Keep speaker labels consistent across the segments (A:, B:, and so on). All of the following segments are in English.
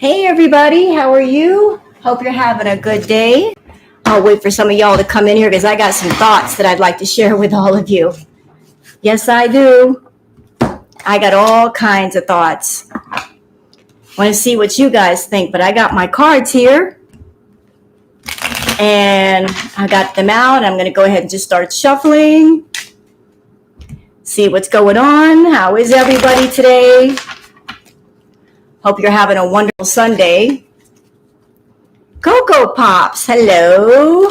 A: Hey everybody, how are you? Hope you're having a good day. I'll wait for some of y'all to come in here because I got some thoughts that I'd like to share with all of you. Yes, I do. I got all kinds of thoughts. Want to see what you guys think, but I got my cards here and I got them out. I'm going to go ahead and just start shuffling. See what's going on. How is everybody today? Hope you're having a wonderful Sunday. Cocoa Pops, hello.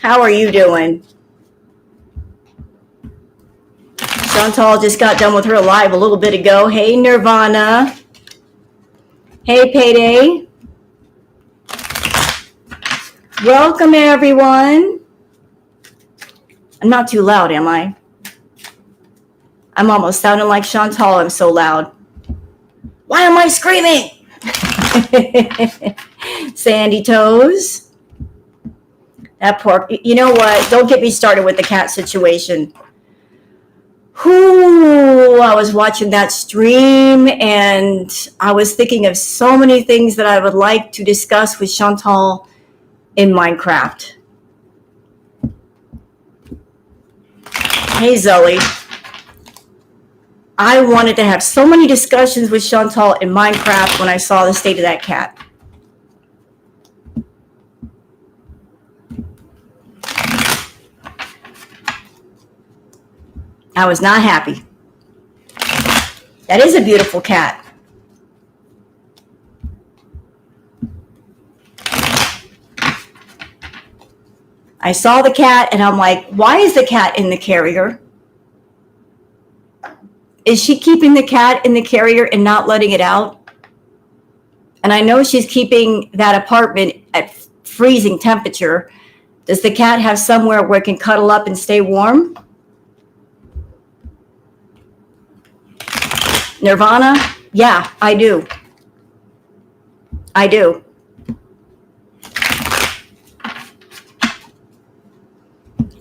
A: How are you doing? Chantal just got done with her live a little bit ago. Hey, Nirvana. Hey, Payday. Welcome, everyone. I'm not too loud, am I? I'm almost sounding like Chantal. I'm so loud. Why am I screaming? Sandy Toes. That pork. You know what? Don't get me started with the cat situation. I was watching that stream and I was thinking of so many things that I would like to discuss with Chantal in Minecraft. Hey, Zoe. I wanted to have so many discussions with Chantal in Minecraft when I saw the state of that cat. I was not happy. That is a beautiful cat. I saw the cat and I'm like, why is the cat in the carrier? Is she keeping the cat in the carrier and not letting it out? And I know she's keeping that apartment at freezing temperature. Does the cat have somewhere where it can cuddle up and stay warm? Nirvana? Yeah, I do. I do.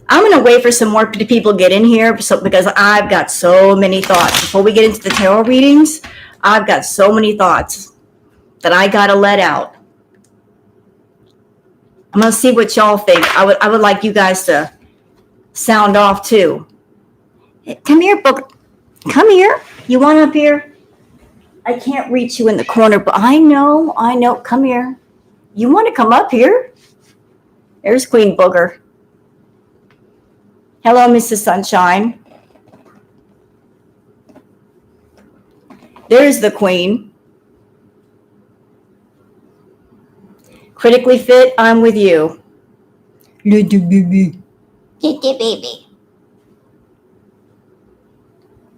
A: I'm going to wait for some more people to get in here because I've got so many thoughts. Before we get into the tarot readings, I've got so many thoughts that I got to let out. I'm going to see what y'all think. I would like you guys to sound off too. Come here, book. Come here. You want up here? I can't reach you in the corner, but I know. Come here. You want to come up here? There's Queen Booger. Hello, Mrs. Sunshine. There's the Queen. Critically fit, I'm with you. Little baby. Little baby.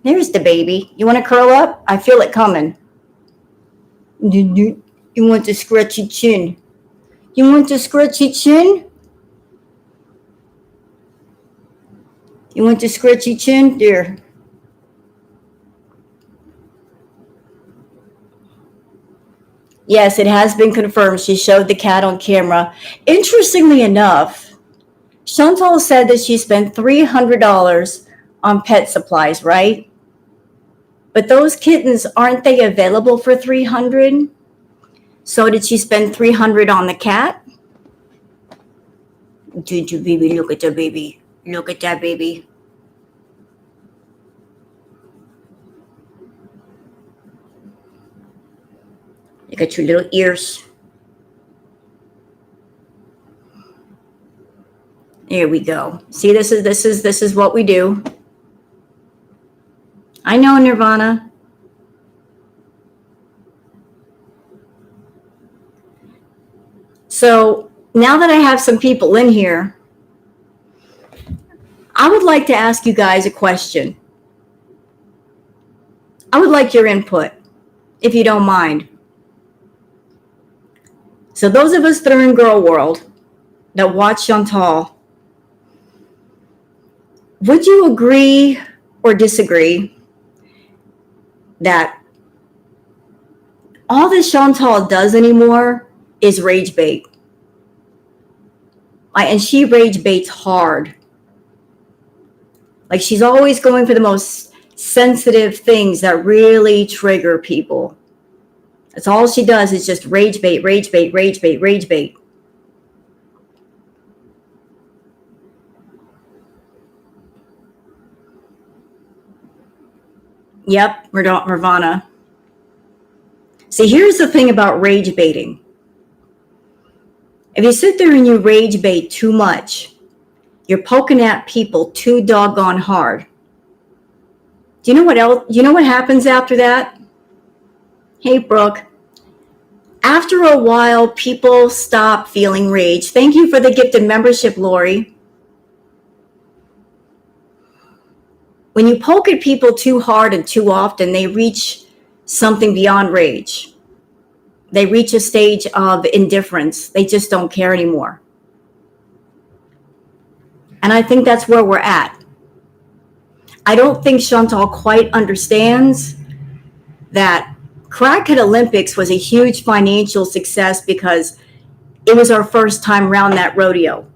A: There's the baby. You want to curl up? I feel it coming. You want the scratchy chin? You want the scratchy chin? You want the scratchy chin? There. Yes, it has been confirmed. She showed the cat on camera. Interestingly enough, Chantal said that she spent $300 on pet supplies, right? But those kittens, aren't they available for $300? So did she spend $300 on the cat? Did you, baby? Look at the baby. Look at that baby. Look at your little ears. There we go. See, this is what we do. I know, Nirvana. So now that I have some people in here, I would like to ask you guys a question. I would like your input, if you don't mind. So those of us that are in Girl World, that watch Chantal, would you agree or disagree that all that Chantal does anymore is rage bait? And she rage baits hard. Like, she's always going for the most sensitive things that really trigger people. That's all she does is just rage bait, rage bait, rage bait, rage bait. Yep, Nirvana. See, here's the thing about rage baiting. If you sit there and you rage bait too much, you're poking at people too doggone hard. Do you know what else? You know what happens after that? Hey, Brooke. After a while, people stop feeling rage. Thank you for the gifted membership, Lori. When you poke at people too hard and too often, they reach something beyond rage. They reach a stage of indifference. They just don't care anymore. And I think that's where we're at. I don't think Chantal quite understands that Crackhead Olympics was a huge financial success because it was our first time around that rodeo.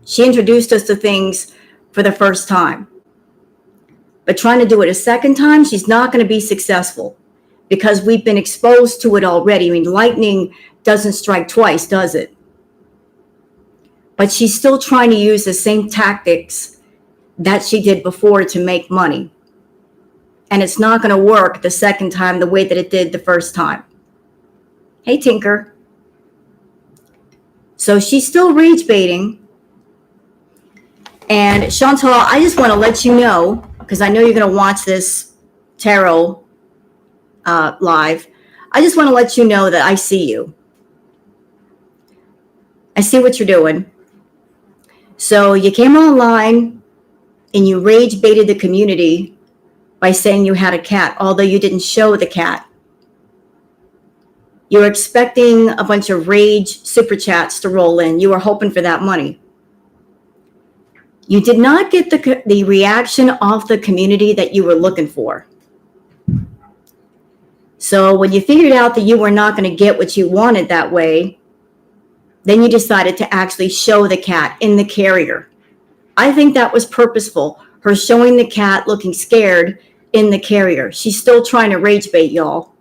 A: She introduced us to things for the first time. But trying to do it a second time, she's not going to be successful because we've been exposed to it already. I mean, lightning doesn't strike twice, does it? But she's still trying to use the same tactics that she did before to make money. And it's not going to work the second time the way that it did the first time. Hey, Tinker. So she's still rage baiting. And Chantal, I just want to let you know, because I know you're going to watch this tarot live. I just want to let you know that I see you. I see what you're doing. So you came online and you rage baited the community by saying you had a cat, although you didn't show the cat. You were expecting a bunch of rage super chats to roll in. You were hoping for that money. You did not get the reaction of the community that you were looking for. So when you figured out that you were not going to get what you wanted that way, then you decided to actually show the cat in the carrier. I think that was purposeful, her showing the cat looking scared in the carrier. She's still trying to rage bait, y'all.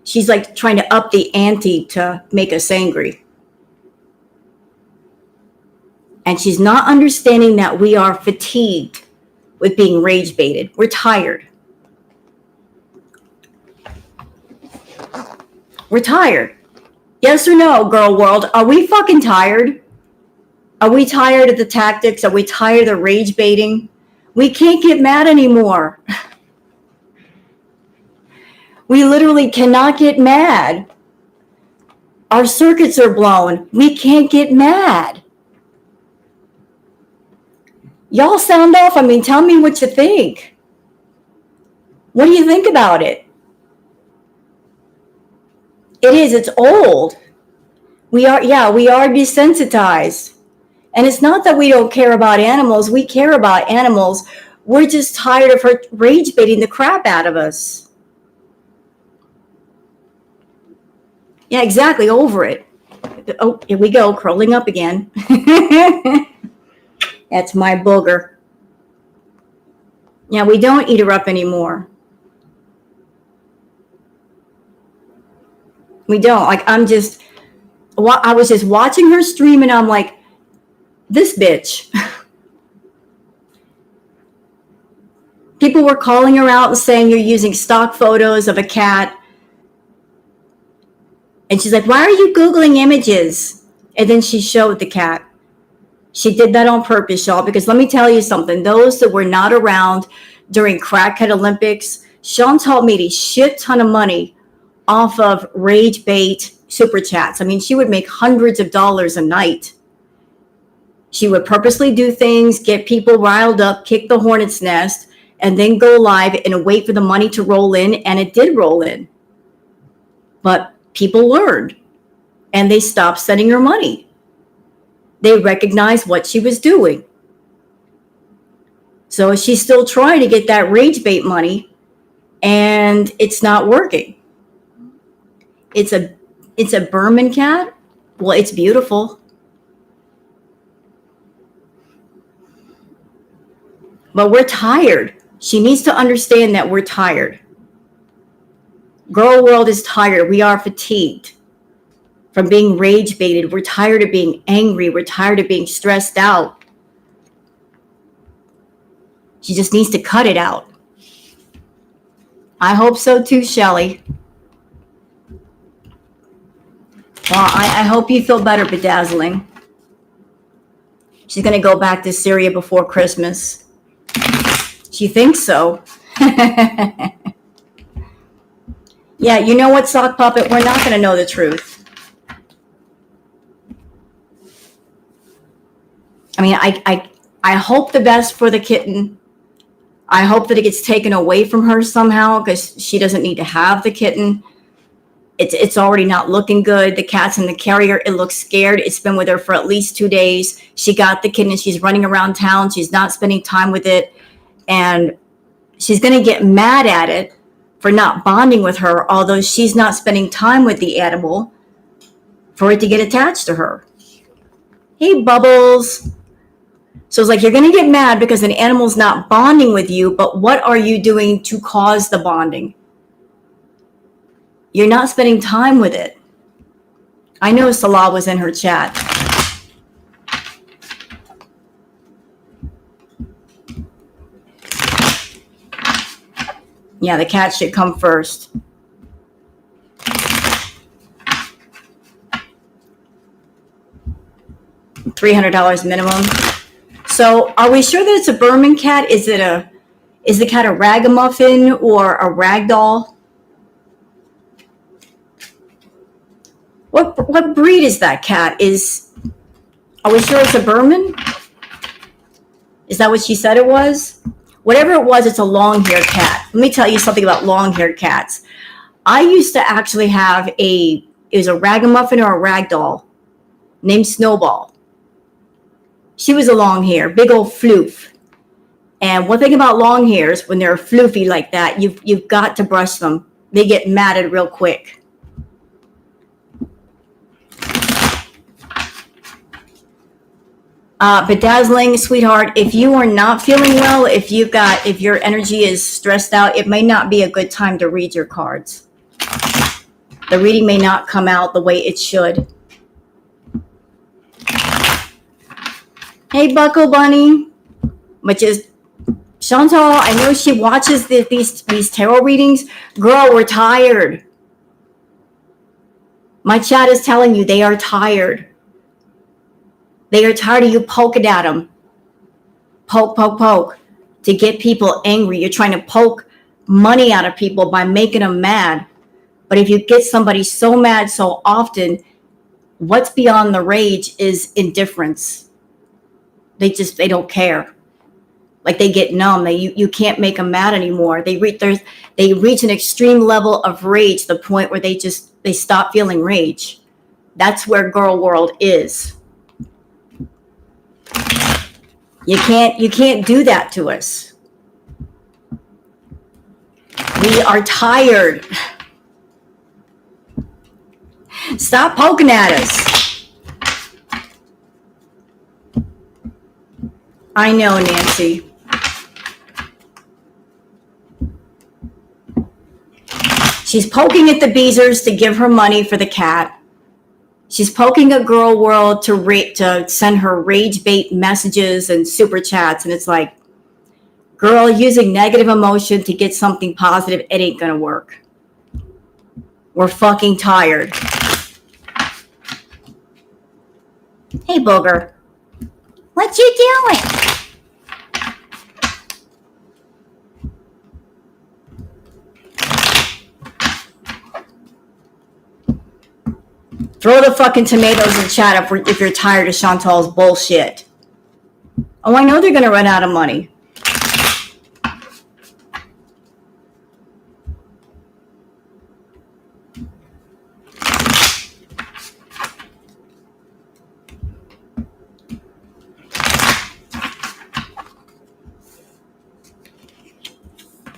A: She's like trying to up the ante to make us angry. And she's not understanding that we are fatigued with being rage baited. We're tired. We're tired. Yes or no, girl world? Are we fucking tired? Are we tired of the tactics? Are we tired of the rage baiting? We can't get mad anymore. We literally cannot get mad. Our circuits are blown. We can't get mad. Y'all sound off. I mean, tell me what you think. What do you think about it? It is. It's old. We are desensitized. And it's not that we don't care about animals. We care about animals. We're just tired of her rage baiting the crap out of us. Yeah, exactly. Over it. Oh, here we go. Curling up again. That's my booger. Yeah, we don't eat her up anymore. We don't. Like, I was just watching her stream and I'm like, this bitch. People were calling her out and saying you're using stock photos of a cat. And she's like, why are you Googling images? And then she showed the cat. She did that on purpose, y'all, because let me tell you something. Those that were not around during Crackhead Olympics, Chantal made a shit ton of money off of rage bait super chats. I mean, she would make hundreds of dollars a night. She would purposely do things, get people riled up, kick the hornet's nest, and then go live and wait for the money to roll in, and it did roll in. But people learned, and they stopped sending her money. They recognized what she was doing. So she's still trying to get that rage bait money, and it's not working. It's a Burman cat. Well, it's beautiful. But we're tired. She needs to understand that we're tired. Girl world is tired. We are fatigued from being rage baited. We're tired of being angry. We're tired of being stressed out. She just needs to cut it out. I hope so too, Shelly. Well, I hope you feel better, Bedazzling. She's going to go back to Syria before Christmas. She thinks so. Yeah, you know what, Sock Puppet? We're not going to know the truth. I mean, I hope the best for the kitten. I hope that it gets taken away from her somehow because she doesn't need to have the kitten. It's already not looking good. The cat's in the carrier. It looks scared. It's been with her for at least 2 days. She got the kitten. She's running around town. She's not spending time with it. And she's going to get mad at it for not bonding with her, although she's not spending time with the animal for it to get attached to her. Hey, Bubbles. So it's like you're going to get mad because an animal's not bonding with you, but what are you doing to cause the bonding? You're not spending time with it. I know Salah was in her chat. Yeah, the cat should come first. $300 minimum. So are we sure that it's a Burman cat? Is the cat a ragamuffin or a ragdoll? What breed is that cat? Are we sure it's a Burman? Is that what she said it was? Whatever it was, it's a long-haired cat. Let me tell you something about long-haired cats. I used to actually have it was a ragamuffin or a ragdoll named Snowball. She was a long hair, big old floof. And one thing about long hairs, when they're floofy like that, you've got to brush them. They get matted real quick. Bedazzling, sweetheart, if you are not feeling well, if your energy is stressed out, it may not be a good time to read your cards. The reading may not come out the way it should. Hey, Buckle Bunny, which is Chantal. I know she watches these tarot readings. Girl, we're tired. My chat is telling you they are tired. They are tired of you poking at them. Poke, poke, poke. To get people angry. You're trying to poke money out of people by making them mad. But if you get somebody so mad so often, what's beyond the rage is indifference. They don't care. Like they get numb. You can't make them mad anymore. They reach an extreme level of rage to the point where they stop feeling rage. That's where girl world is. You can't do that to us. We are tired. Stop poking at us. I know, Nancy. She's poking at the Beezers to give her money for the cat. She's poking at Girl World to send her rage bait messages and super chats. And it's like, girl, using negative emotion to get something positive, it ain't going to work. We're fucking tired. Hey, Booger. What you doing? Throw the fucking tomatoes in chat if you're tired of Chantal's bullshit. Oh, I know they're going to run out of money.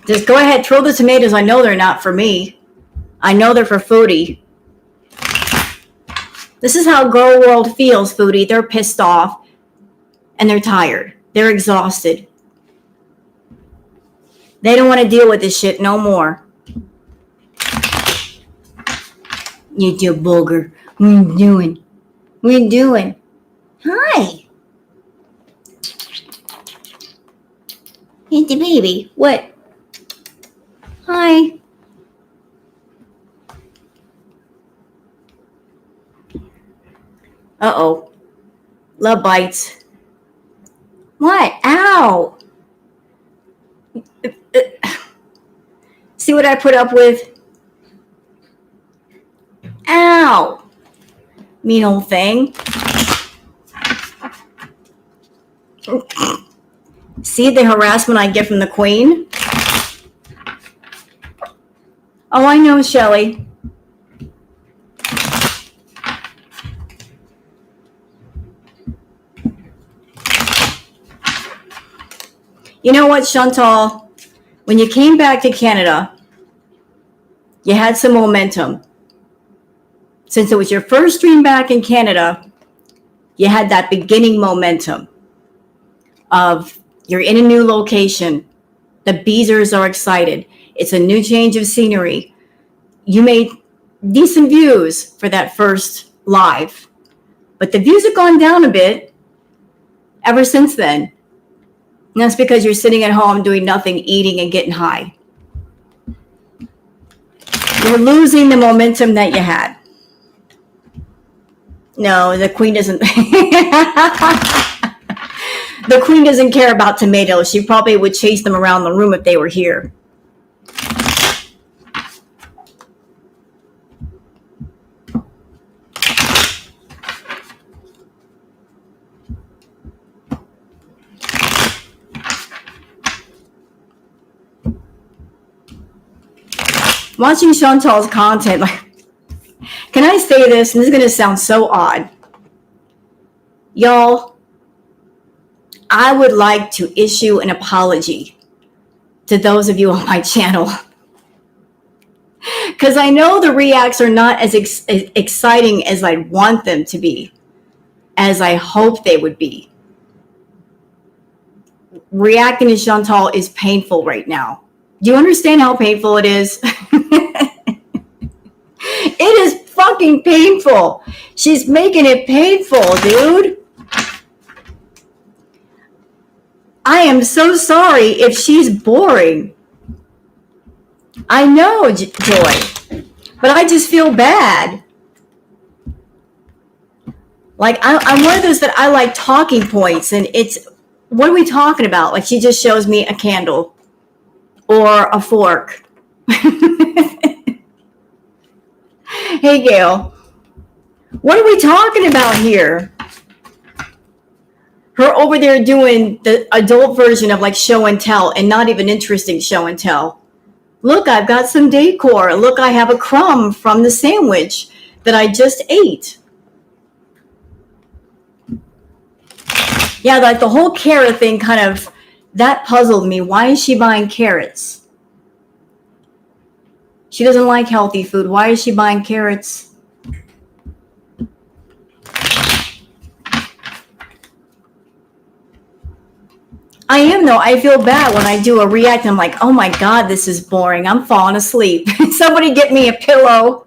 A: Just go ahead, throw the tomatoes. I know they're not for me. I know they're for Foodie. This is how Girl World feels, Foodie. They're pissed off and they're tired. They're exhausted. They don't want to deal with this shit no more. You do booger. What you doing? What you doing? Hi. Hey, the baby. What? Hi. Uh-oh. Love bites. What? Ow. See what I put up with? Ow. Mean old thing. See the harassment I get from the queen? Oh, I know, Shelly. You know what, Chantal? When you came back to Canada, you had some momentum. Since it was your first stream back in Canada, you had that beginning momentum of you're in a new location. The Beezers are excited. It's a new change of scenery. You made decent views for that first live, but the views have gone down a bit ever since then. And that's because you're sitting at home doing nothing, eating and getting high. You're losing the momentum that you had. No, the queen doesn't. The queen doesn't care about tomatoes. She probably would chase them around the room if they were here. Watching Chantal's content, can I say this? And this is going to sound so odd. Y'all, I would like to issue an apology to those of you on my channel. Because I know the reacts are not as exciting as I want them to be, as I hope they would be. Reacting to Chantal is painful right now. Do you understand how painful it is? It is fucking painful. She's making it painful, dude. I am so sorry if she's boring. I know, Joy, but I just feel bad. Like, I'm one of those that I like talking points, and it's, what are we talking about? Like, she just shows me a candle or a fork. Hey, Gail, what are we talking about here? Her over there doing the adult version of like show and tell, and not even interesting show and tell. Look, I've got some decor. Look, I have a crumb from the sandwich that I just ate. Yeah, like the whole carrot thing kind of, that puzzled me. Why is she buying carrots? She doesn't like healthy food. Why is she buying carrots? I am, though. I feel bad when I do a react. I'm like, oh my God, this is boring. I'm falling asleep. Somebody get me a pillow.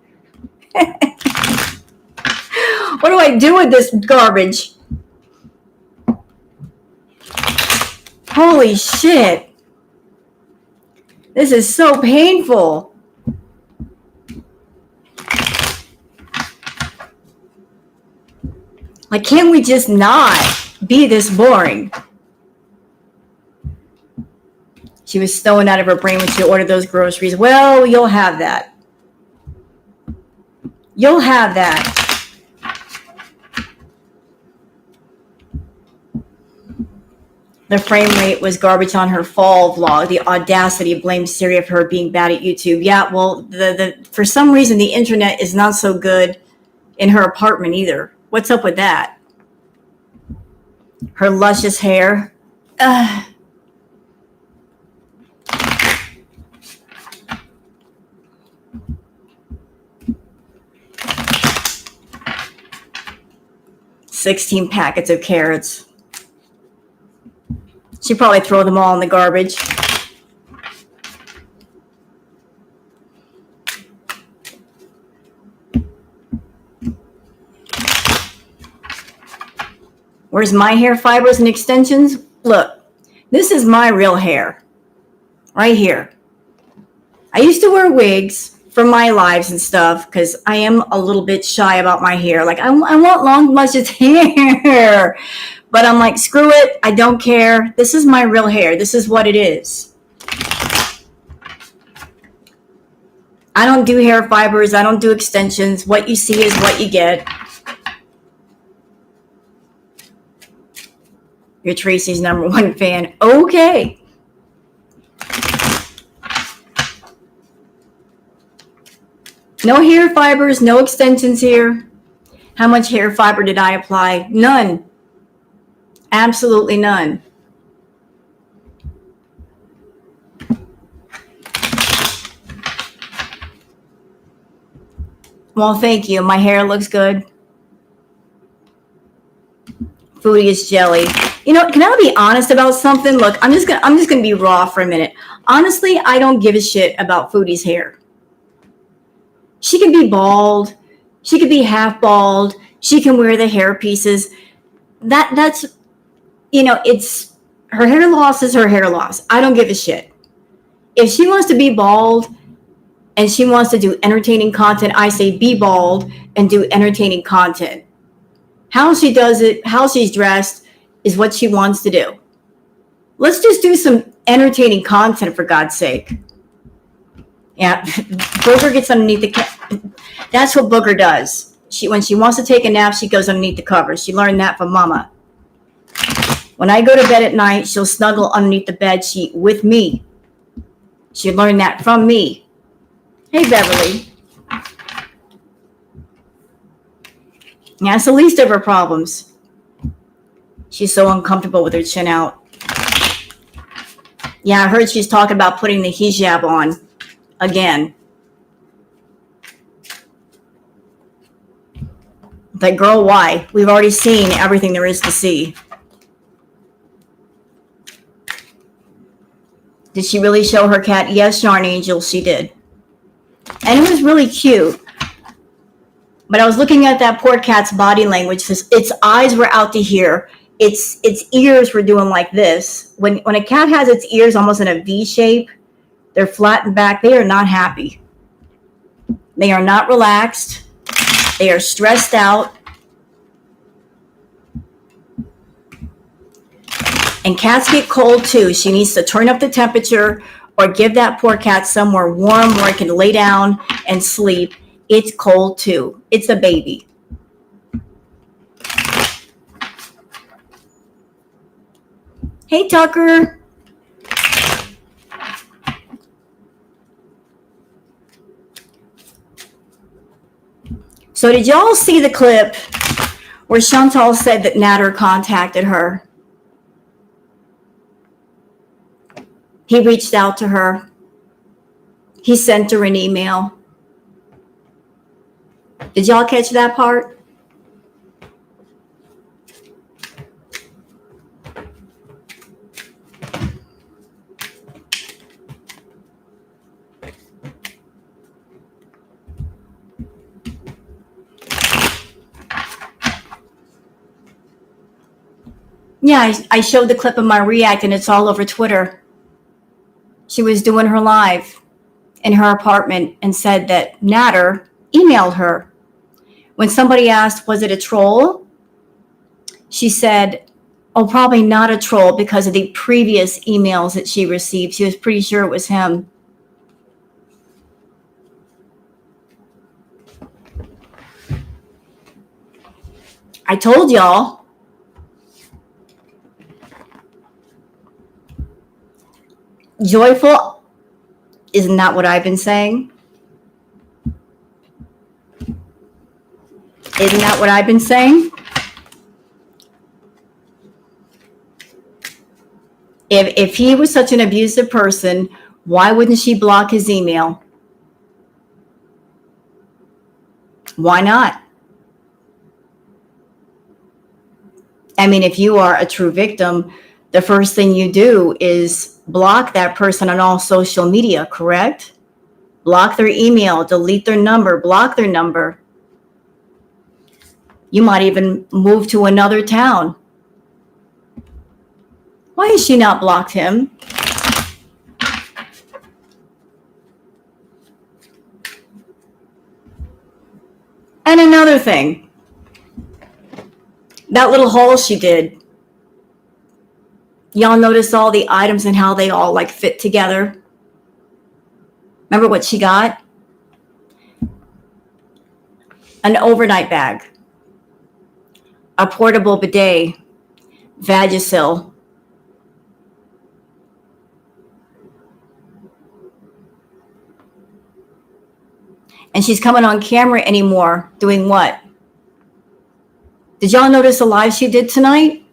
A: What do I do with this garbage? Holy shit. This is so painful. Like, can't we just not be this boring? She was stoned out of her brain when she ordered those groceries. Well, you'll have that. You'll have that. The frame rate was garbage on her fall vlog. The audacity blames Siri for her being bad at YouTube. Yeah, well, for some reason, the internet is not so good in her apartment either. What's up with that? Her luscious hair. Ugh. $16 packets of carrots. She'd probably throw them all in the garbage. Where's my hair fibers and extensions? Look, this is my real hair right here. I used to wear wigs for my lives and stuff because I am a little bit shy about my hair. Like, I want long, luscious hair. But I'm like, screw it. I don't care. This is my real hair. This is what it is. I don't do hair fibers. I don't do extensions. What you see is what you get. You're Tracy's #1 fan. Okay. No hair fibers, no extensions here. How much hair fiber did I apply? None. Absolutely none. Well, thank you. My hair looks good. Foodie is jelly. You know, can I be honest about something? Look, I'm just gonna be raw for a minute. Honestly, I don't give a shit about Foodie's hair. She can be bald. She could be half bald. She can wear the hair pieces. That's, you know, it's her hair loss is her hair loss. I don't give a shit. If she wants to be bald and she wants to do entertaining content, I say be bald and do entertaining content. How she does it, how she's dressed is what she wants to do. Let's just do some entertaining content, for God's sake. Yeah, Booger gets underneath the that's what Booger does. When she wants to take a nap, she goes underneath the covers. She learned that from Mama. When I go to bed at night, she'll snuggle underneath the bed sheet with me. She learned that from me. Hey, Beverly. Yeah, it's the least of her problems. She's so uncomfortable with her chin out. Yeah, I heard she's talking about putting the hijab on again. Like, girl, why? We've already seen everything there is to see. Did she really show her cat? Yes, Yarn Angel, she did. And it was really cute. But I was looking at that poor cat's body language. Its eyes were out to here. Its ears were doing like this. When a cat has its ears almost in a V shape, they're flattened back. They are not happy. They are not relaxed. They are stressed out. And cats get cold too. She needs to turn up the temperature or give that poor cat somewhere warm where it can lay down and sleep. It's cold too. It's a baby. Hey, Tucker. So did y'all see the clip where Chantal said that Natter contacted her? He reached out to her. He sent her an email. Did y'all catch that part? Yeah, I showed the clip of my react and it's all over Twitter. She was doing her live in her apartment and said that Natter emailed her. When somebody asked, was it a troll? She said, oh, probably not a troll because of the previous emails that she received. She was pretty sure it was him. I told y'all. Joyful, isn't that what I've been saying? Isn't that what I've been saying? If he was such an abusive person, why wouldn't she block his email? Why not? I mean, if you are a true victim, the first thing you do is block that person on all social media, correct? Block their email, delete their number, block their number. You might even move to another town Why has she not blocked him? And another thing, that little haul she did, y'all notice all the items and how they all like fit together? Remember what she got? An overnight bag, a portable bidet, Vagisil, and she's coming on camera anymore doing what? Did y'all notice the live she did tonight?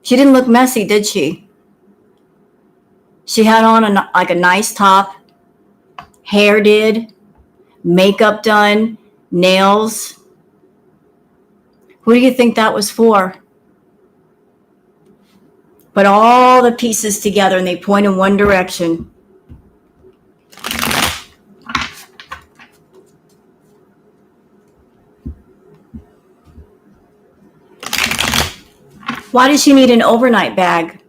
A: She didn't look messy, did she? She had on a nice top, hair did, makeup done, nails. Who do you think that was for? Put all the pieces together and they point in one direction. Why does she need an overnight bag?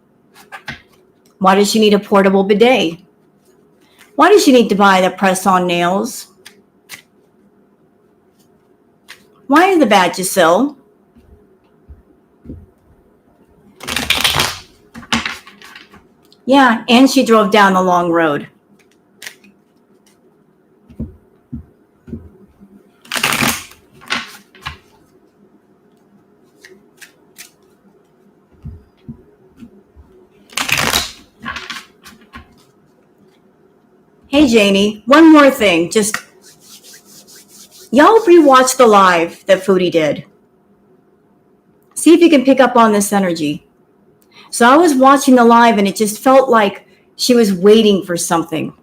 A: Why does she need a portable bidet? Why does she need to buy the press-on nails? Why the Vagisil? Yeah, and she drove down the long road. Hey, Janie, one more thing. Just, y'all rewatch the live that Foodie did. See if you can pick up on this energy. So I was watching the live and it just felt like she was waiting for something.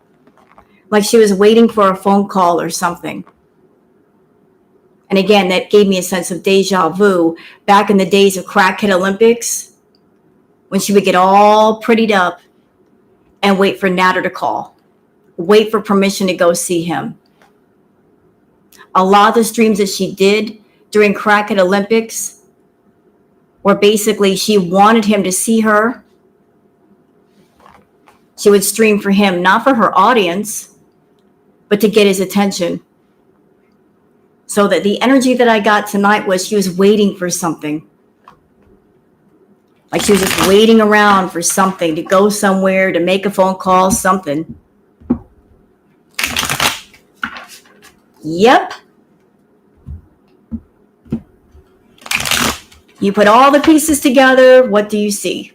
A: Like she was waiting for a phone call or something. And again, that gave me a sense of deja vu back in the days of Crackhead Olympics when she would get all prettied up and wait for Natter to call. Wait for permission to go see him. A lot of the streams that she did during Crackhead Olympics were basically she wanted him to see her. She would stream for him, not for her audience, but to get his attention. So that the energy that I got tonight was she was waiting for something. Like she was just waiting around for something to go somewhere, to make a phone call, something. Yep. You put all the pieces together, what do you see?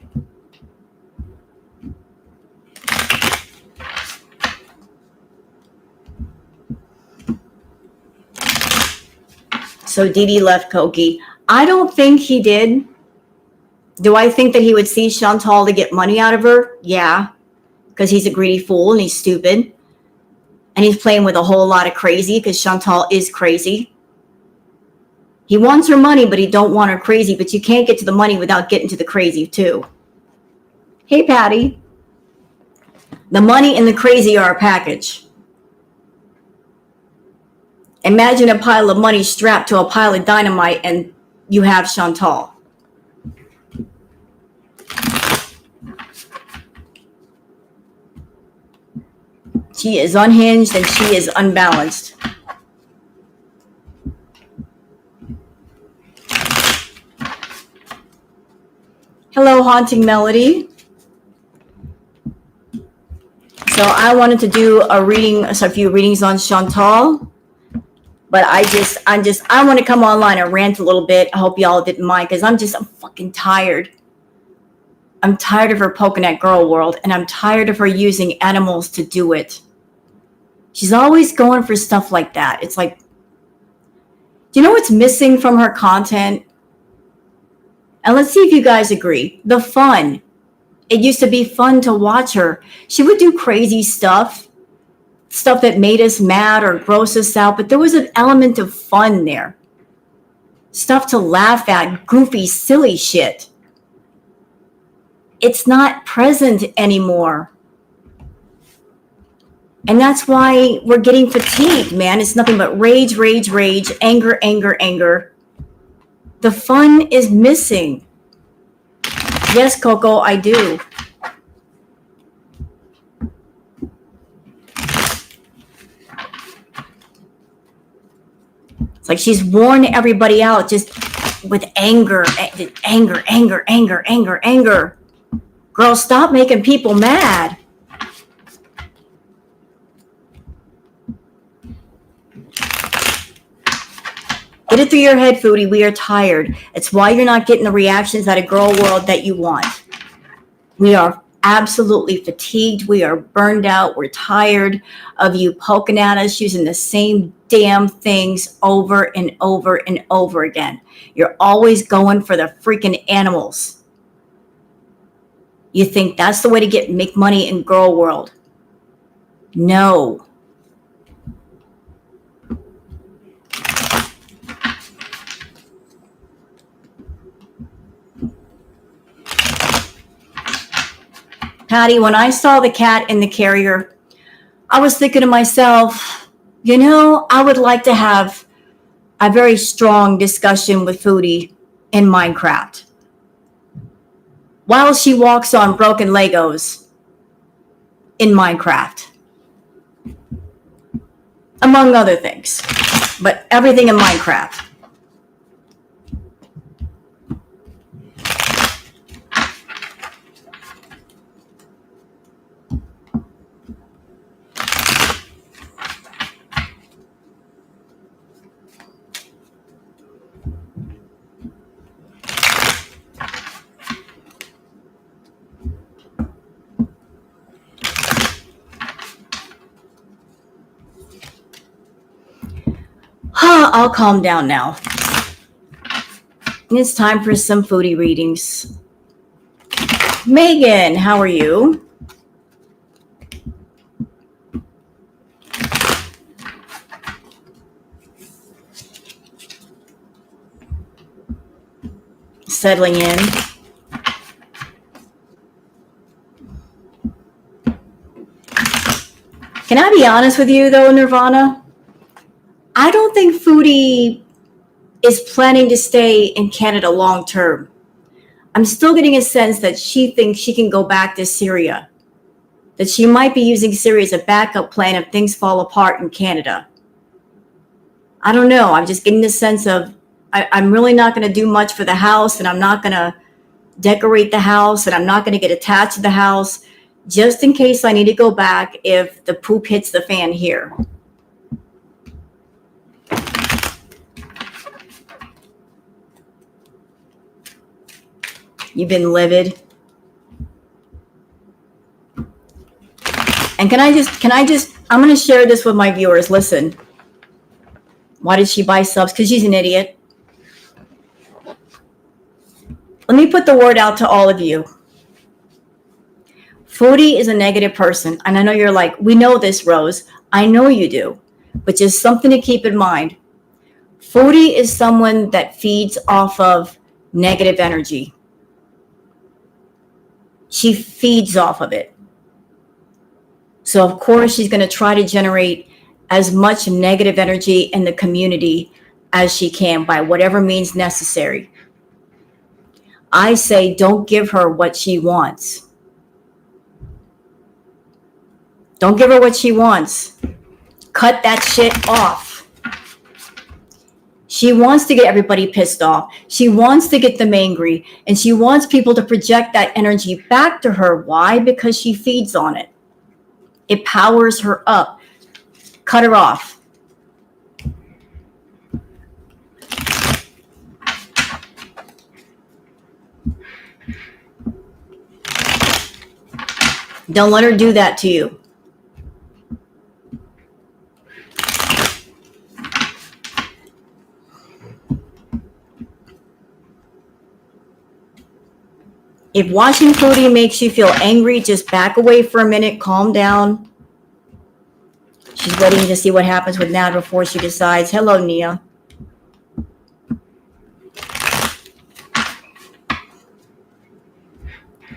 A: So Dee Dee left Koki. I don't think he did. Do I think that he would see Chantal to get money out of her? Yeah, because he's a greedy fool and he's stupid. And he's playing with a whole lot of crazy because Chantal is crazy. He wants her money, but he don't want her crazy. But you can't get to the money without getting to the crazy too. Hey, Patty. The money and the crazy are a package. Imagine a pile of money strapped to a pile of dynamite and you have Chantal. She is unhinged and she is unbalanced. Hello, Haunting Melody. So I wanted to do a few readings on Chantal, but I want to come online and rant a little bit. I hope y'all didn't mind because I'm fucking tired. I'm tired of her poking at girl world and I'm tired of her using animals to do it. She's always going for stuff like that. It's like, do you know what's missing from her content? And let's see if you guys agree. The fun. It used to be fun to watch her. She would do crazy stuff that made us mad or gross us out, but there was an element of fun there. Stuff to laugh at, goofy, silly shit. It's not present anymore. And that's why we're getting fatigued, man. It's nothing but rage, rage, rage, anger, anger, anger. The fun is missing. Yes, Coco, I do. It's like she's worn everybody out just with anger. Girl, stop making people mad. Get it through your head, Foodie. We are tired. It's why you're not getting the reactions out of girl world that you want. We are absolutely fatigued. We are burned out. We're tired of you poking at us using the same damn things over and over and over again. You're always going for the freaking animals. You think that's the way to make money in girl world? No. Patty, when I saw the cat in the carrier, I was thinking to myself, you know, I would like to have a very strong discussion with Foodie in Minecraft while she walks on broken Legos in Minecraft, among other things, but everything in Minecraft. I'll calm down now. It's time for some Foodie readings. Megan, how are you? Settling in. Can I be honest with you though, Nirvana? I don't think Foodie is planning to stay in Canada long term. I'm still getting a sense that she thinks she can go back to Syria, that she might be using Syria as a backup plan if things fall apart in Canada. I don't know. I'm just getting the sense of I'm really not going to do much for the house, and I'm not going to decorate the house, and I'm not going to get attached to the house just in case I need to go back if the poop hits the fan here. You've been livid. And can I just, I'm going to share this with my viewers. Listen, why did she buy subs? Because she's an idiot. Let me put the word out to all of you. Foodie is a negative person. And I know you're like, we know this, Rose. I know you do. But just something to keep in mind. Foodie is someone that feeds off of negative energy. She feeds off of it. So, of course, she's going to try to generate as much negative energy in the community as she can by whatever means necessary. I say don't give her what she wants. Don't give her what she wants. Cut that shit off. She wants to get everybody pissed off. She wants to get them angry. And she wants people to project that energy back to her. Why? Because she feeds on it. It powers her up. Cut her off. Don't let her do that to you. If watching Foodie makes you feel angry, just back away for a minute, calm down. She's waiting to see what happens with Nad before she decides. Hello, Nia.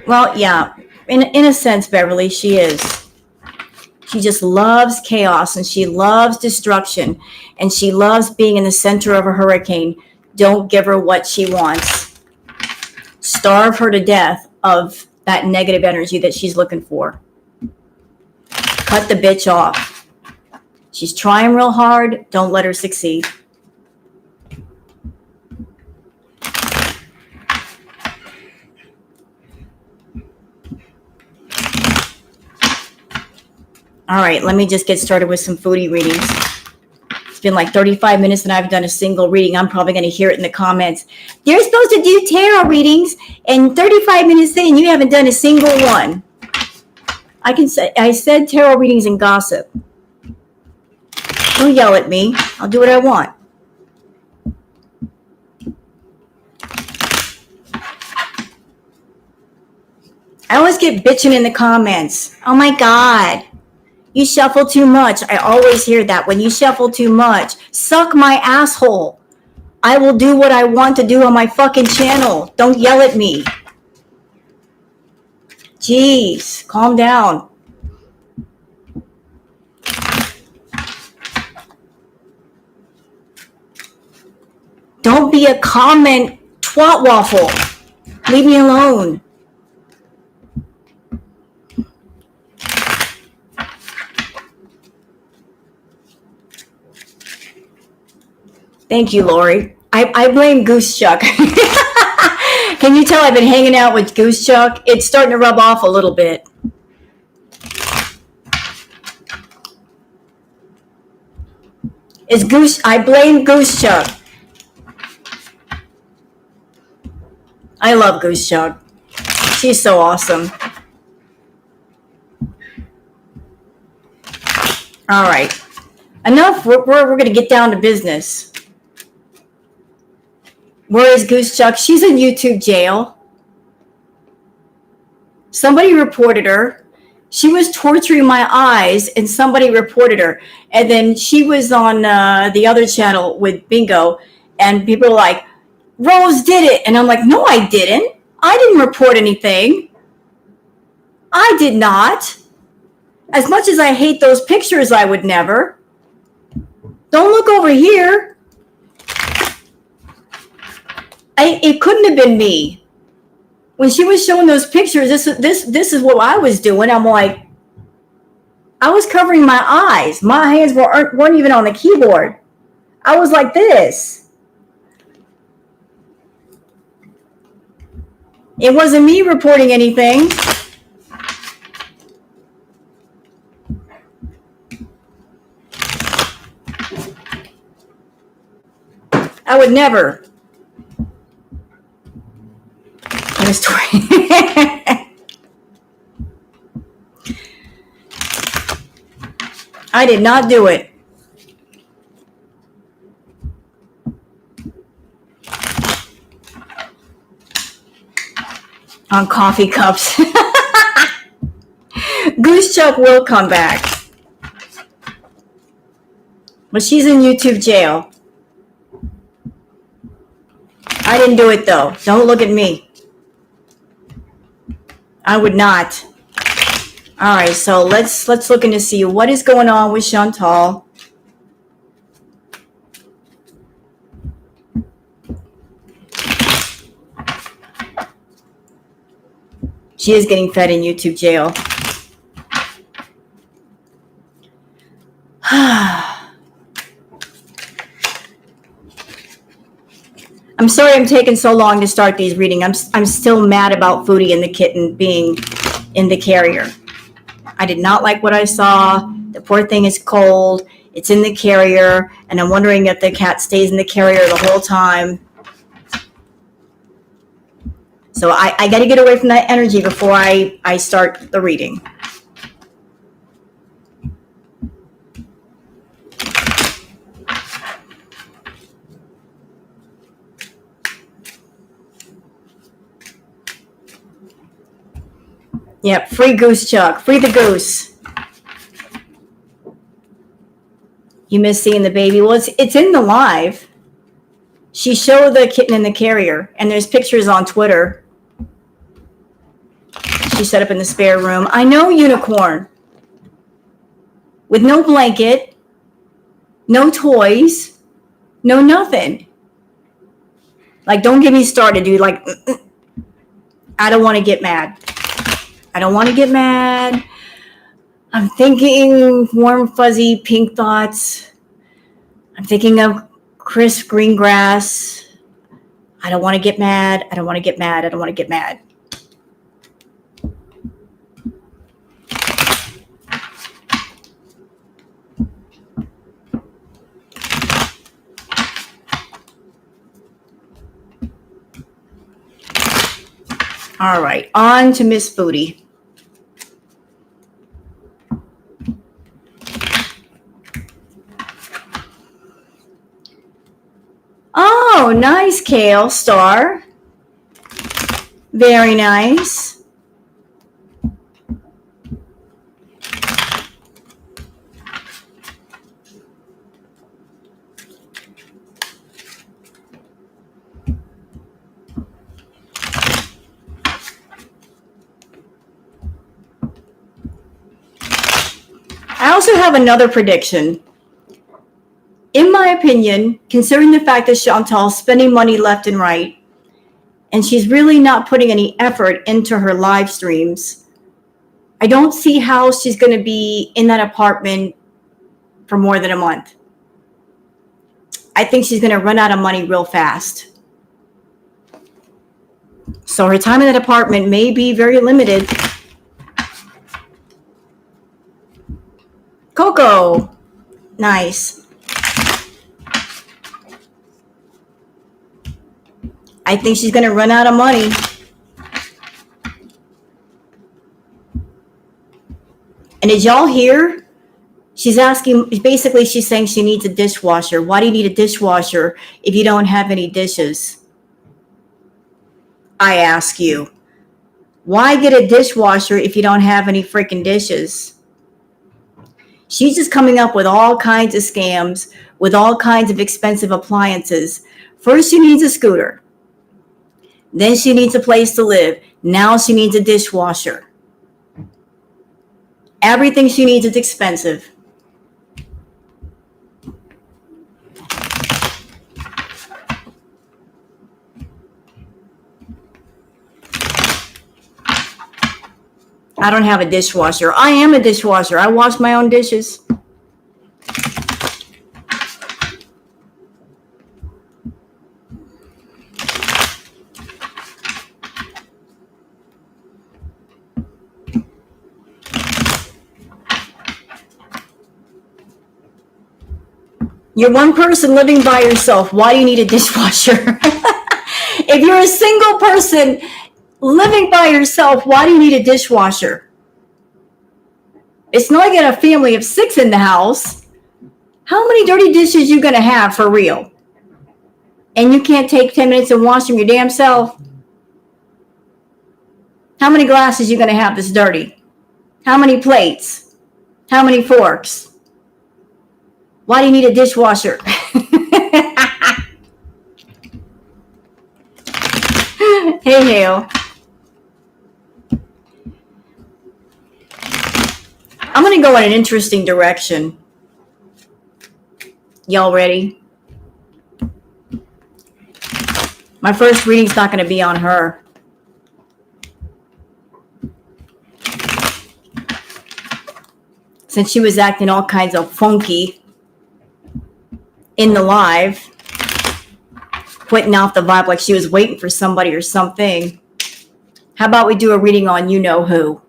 A: Well, yeah, in a sense, Beverly, she is. She just loves chaos and she loves destruction and she loves being in the center of a hurricane. Don't give her what she wants. starve her to death of that negative energy that she's looking for. Cut the bitch off. She's trying real hard. Don't let her succeed. All right, let me just get started with some foodie readings. It's been like 35 minutes and I haven't done a single reading. I'm probably going to hear it in the comments. They're supposed to do tarot readings, and 35 minutes in, you haven't done a single one. I said tarot readings and gossip. Don't yell at me. I'll do what I want. I always get bitching in the comments. Oh my God. You shuffle too much. I always hear that. When you shuffle too much, suck my asshole. I will do what I want to do on my fucking channel. Don't yell at me. Jeez, calm down. Don't be a comment twat waffle. Leave me alone. Thank you, Lori. I blame Goose Chuck. Can you tell I've been hanging out with Goose Chuck? It's starting to rub off a little bit. I blame Goose Chuck. I love Goose Chuck. She's so awesome. All right. Enough. We're going to get down to business. Where is Goose Chuck? She's in YouTube jail. Somebody reported her. She was torturing my eyes, and somebody reported her. And then she was on the other channel with Bingo, and people were like, Rose did it. And I'm like, no, I didn't. I didn't report anything. I did not. As much as I hate those pictures, I would never. Don't look over here. It couldn't have been me. When she was showing those pictures, this is what I was doing. I'm like, I was covering my eyes. My hands weren't even on the keyboard. I was like this. It wasn't me reporting anything. I would never. I was I did not do it. On coffee cups. Goose Chuck will come back. But she's in YouTube jail. I didn't do it though. Don't look at me. I would not. All right, so let's look in to see what is going on with Chantal. She is getting fed in YouTube jail. I'm sorry I'm taking so long to start these readings. I'm still mad about Foodie and the kitten being in the carrier. I did not like what I saw. The poor thing is cold. It's in the carrier, and I'm wondering if the cat stays in the carrier the whole time. So I got to get away from that energy before I start the reading. Yep, free Goose Chuck. Free the goose. You miss seeing the baby? Well, it's in the live. She showed the kitten in the carrier, and there's pictures on Twitter. She set up in the spare room. I know, Unicorn. With no blanket, no toys, no nothing. Like, don't get me started, dude. Like, I don't want to get mad. I don't want to get mad. I'm thinking warm, fuzzy, pink thoughts. I'm thinking of crisp green grass. I don't want to get mad. I don't want to get mad. I don't want to get mad. All right, on to Miss Foodie. Oh, nice, Kale Star. Very nice. I also have another prediction. In my opinion, considering the fact that Chantal's spending money left and right, and she's really not putting any effort into her live streams, I don't see how she's going to be in that apartment for more than a month. I think she's going to run out of money real fast. So her time in that apartment may be very limited. Coco, nice. I think she's going to run out of money. And did y'all hear? She's asking, basically she's saying she needs a dishwasher. Why do you need a dishwasher if you don't have any dishes? I ask you. Why get a dishwasher if you don't have any freaking dishes? She's just coming up with all kinds of scams, with all kinds of expensive appliances. First, she needs a scooter. Then she needs a place to live. Now she needs a dishwasher. Everything she needs is expensive. I don't have a dishwasher. I am a dishwasher. I wash my own dishes. You're one person living by yourself. Why do you need a dishwasher? If you're a single person living by yourself, why do you need a dishwasher? It's not like you got a family of 6 in the house. How many dirty dishes you going to have for real? And you can't take 10 minutes and wash them your damn self? How many glasses you going to have that's dirty? How many plates? How many forks? Why do you need a dishwasher? Hey, Hale. I'm going to go in an interesting direction. Y'all ready? My first reading's not going to be on her. Since she was acting all kinds of funky in the live, putting out the vibe like she was waiting for somebody or something. How about we do a reading on you know who?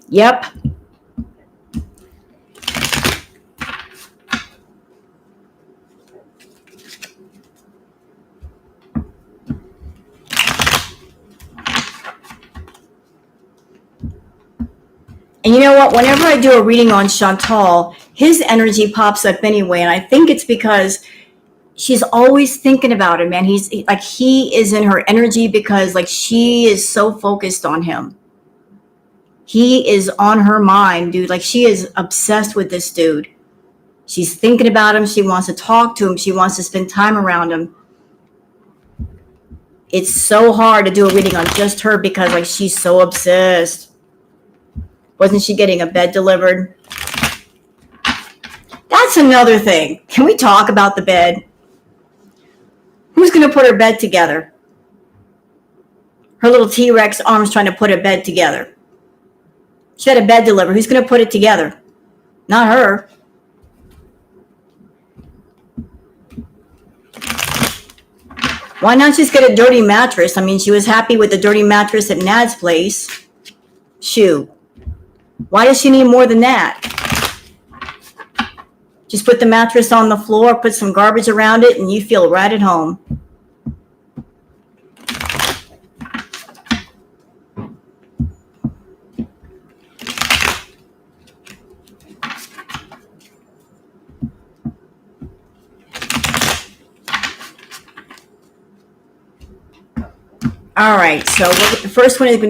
A: Yep. And you know what? Whenever I do a reading on Chantal, his energy pops up anyway. And I think it's because she's always thinking about him, man. He is in her energy because like she is so focused on him. He is on her mind, dude. Like she is obsessed with this dude. She's thinking about him. She wants to talk to him. She wants to spend time around him. It's so hard to do a reading on just her because like she's so obsessed. Wasn't she getting a bed delivered? That's another thing. Can we talk about the bed? Who's going to put her bed together? her little T-Rex arms trying to put a bed together. She had a bed delivered. Who's going to put it together? Not her. Why not just get a dirty mattress? I mean, she was happy with the dirty mattress at Nad's place. Shoot. Why does she need more than that? Just put the mattress on the floor, put some garbage around it, and you feel right at home. All right, so the first one we're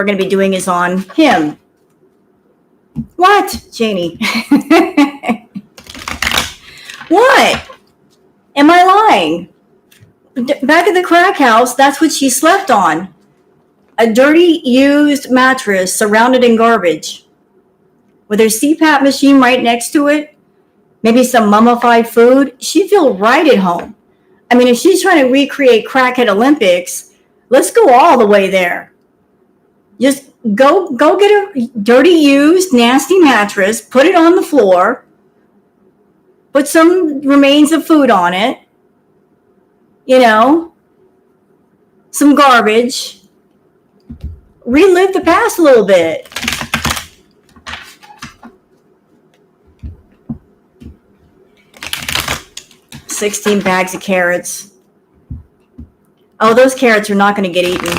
A: going to be doing is on him. What, Janie? What? Am I lying? Back at the crack house, that's what she slept on. A dirty, used mattress surrounded in garbage. With her CPAP machine right next to it, maybe some mummified food, she'd feel right at home. I mean, if she's trying to recreate Crackhead Olympics, let's go all the way there. Just go get a dirty, used, nasty mattress, put it on the floor, put some remains of food on it, some garbage, relive the past a little bit. $16 bags of carrots. Oh, those carrots are not going to get eaten.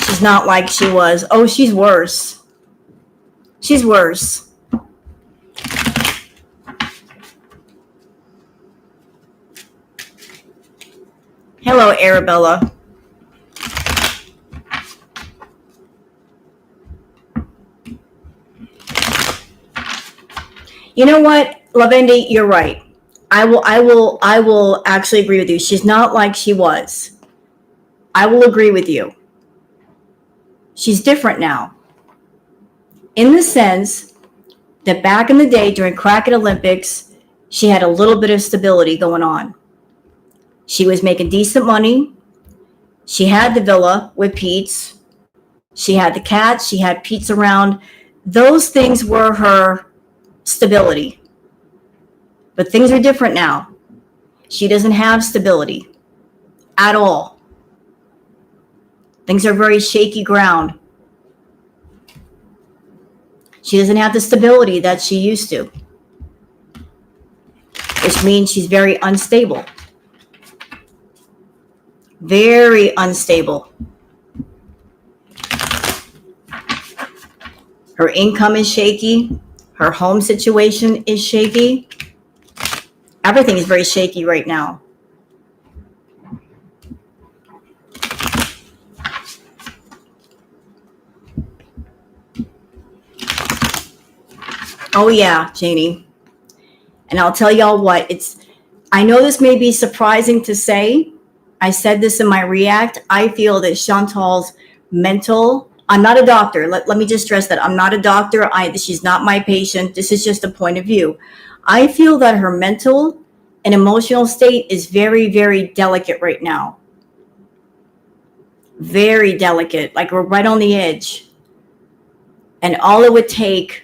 A: She's not like she was. Oh, she's worse. She's worse. Hello, Arabella. You know what, Lavendi, you're right. I will actually agree with you. She's not like she was. I will agree with you. She's different now. In the sense that back in the day during Crackhead Olympics, she had a little bit of stability going on. She was making decent money. She had the villa with Pete's. She had the cats. She had Pete's around. Those things were her stability. But things are different now. She doesn't have stability at all. Things are very shaky ground. She doesn't have the stability that she used to, which means she's very unstable. Very unstable. Her income is shaky. Her home situation is shaky. Everything is very shaky right now. Oh yeah, Janie. And I'll tell y'all what, I know this may be surprising to say. I said this in my react. I feel that Chantal's mental, I'm not a doctor. Let me just stress that I'm not a doctor. She's not my patient. This is just a point of view. I feel that her mental and emotional state is very, very delicate right now. Very delicate, like we're right on the edge. And all it would take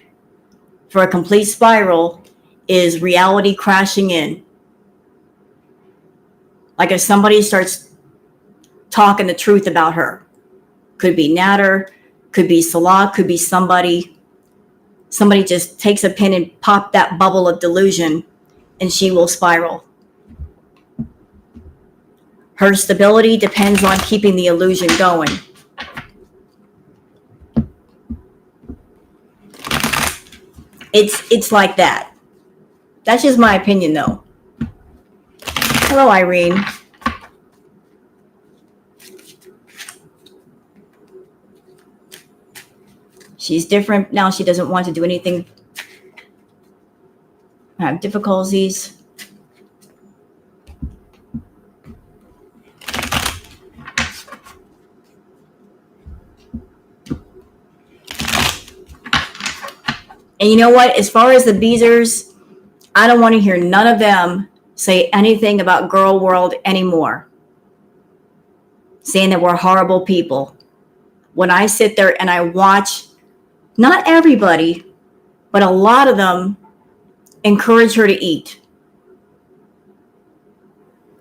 A: for a complete spiral is reality crashing in. Like if somebody starts talking the truth about her. Could be Nader, could be Salah, could be somebody. Somebody just takes a pin and pop that bubble of delusion and she will spiral. Her stability depends on keeping the illusion going. It's like that. That's just my opinion, though. Hello, Irene. She's different now. She doesn't want to do anything. I have difficulties. And you know what? As far as the Beezers, I don't want to hear none of them say anything about girl world anymore, saying that we're horrible people. When I sit there and I watch, not everybody, but a lot of them encourage her to eat.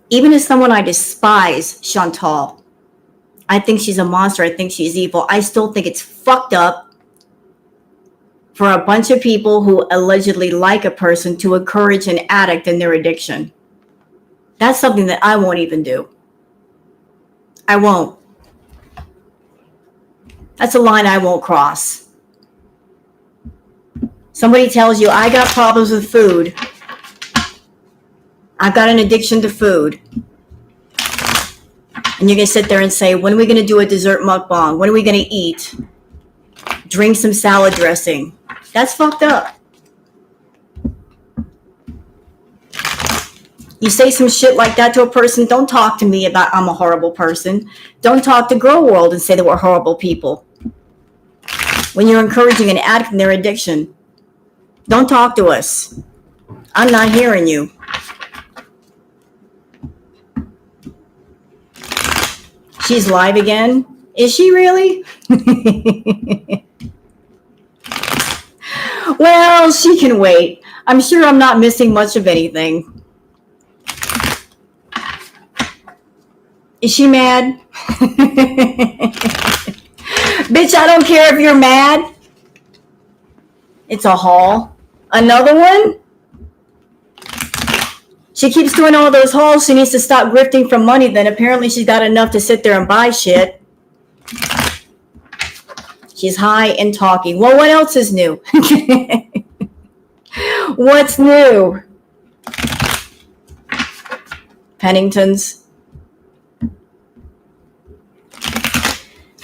A: Even as someone I despise, Chantal, I think she's a monster. I think she's evil. I still think it's fucked up for a bunch of people who allegedly like a person to encourage an addict in their addiction. That's something that I won't even do. I won't. That's a line I won't cross. Somebody tells you, I got problems with food. I've got an addiction to food. And you're going to sit there and say, when are we going to do a dessert mukbang? When are we going to eat? Drink some salad dressing. That's fucked up. You say some shit like that to a person, don't talk to me about I'm a horrible person. Don't talk to Girl World and say that we're horrible people. When you're encouraging an addict in their addiction, don't talk to us. I'm not hearing you. She's live again. Is she really? Well, she can wait. I'm sure I'm not missing much of anything. Is she mad? Bitch, I don't care if you're mad. It's a haul. Another one? She keeps doing all those hauls. She needs to stop grifting for money. Then apparently she's got enough to sit there and buy shit. She's high and talking. Well, what else is new? What's new? Penningtons.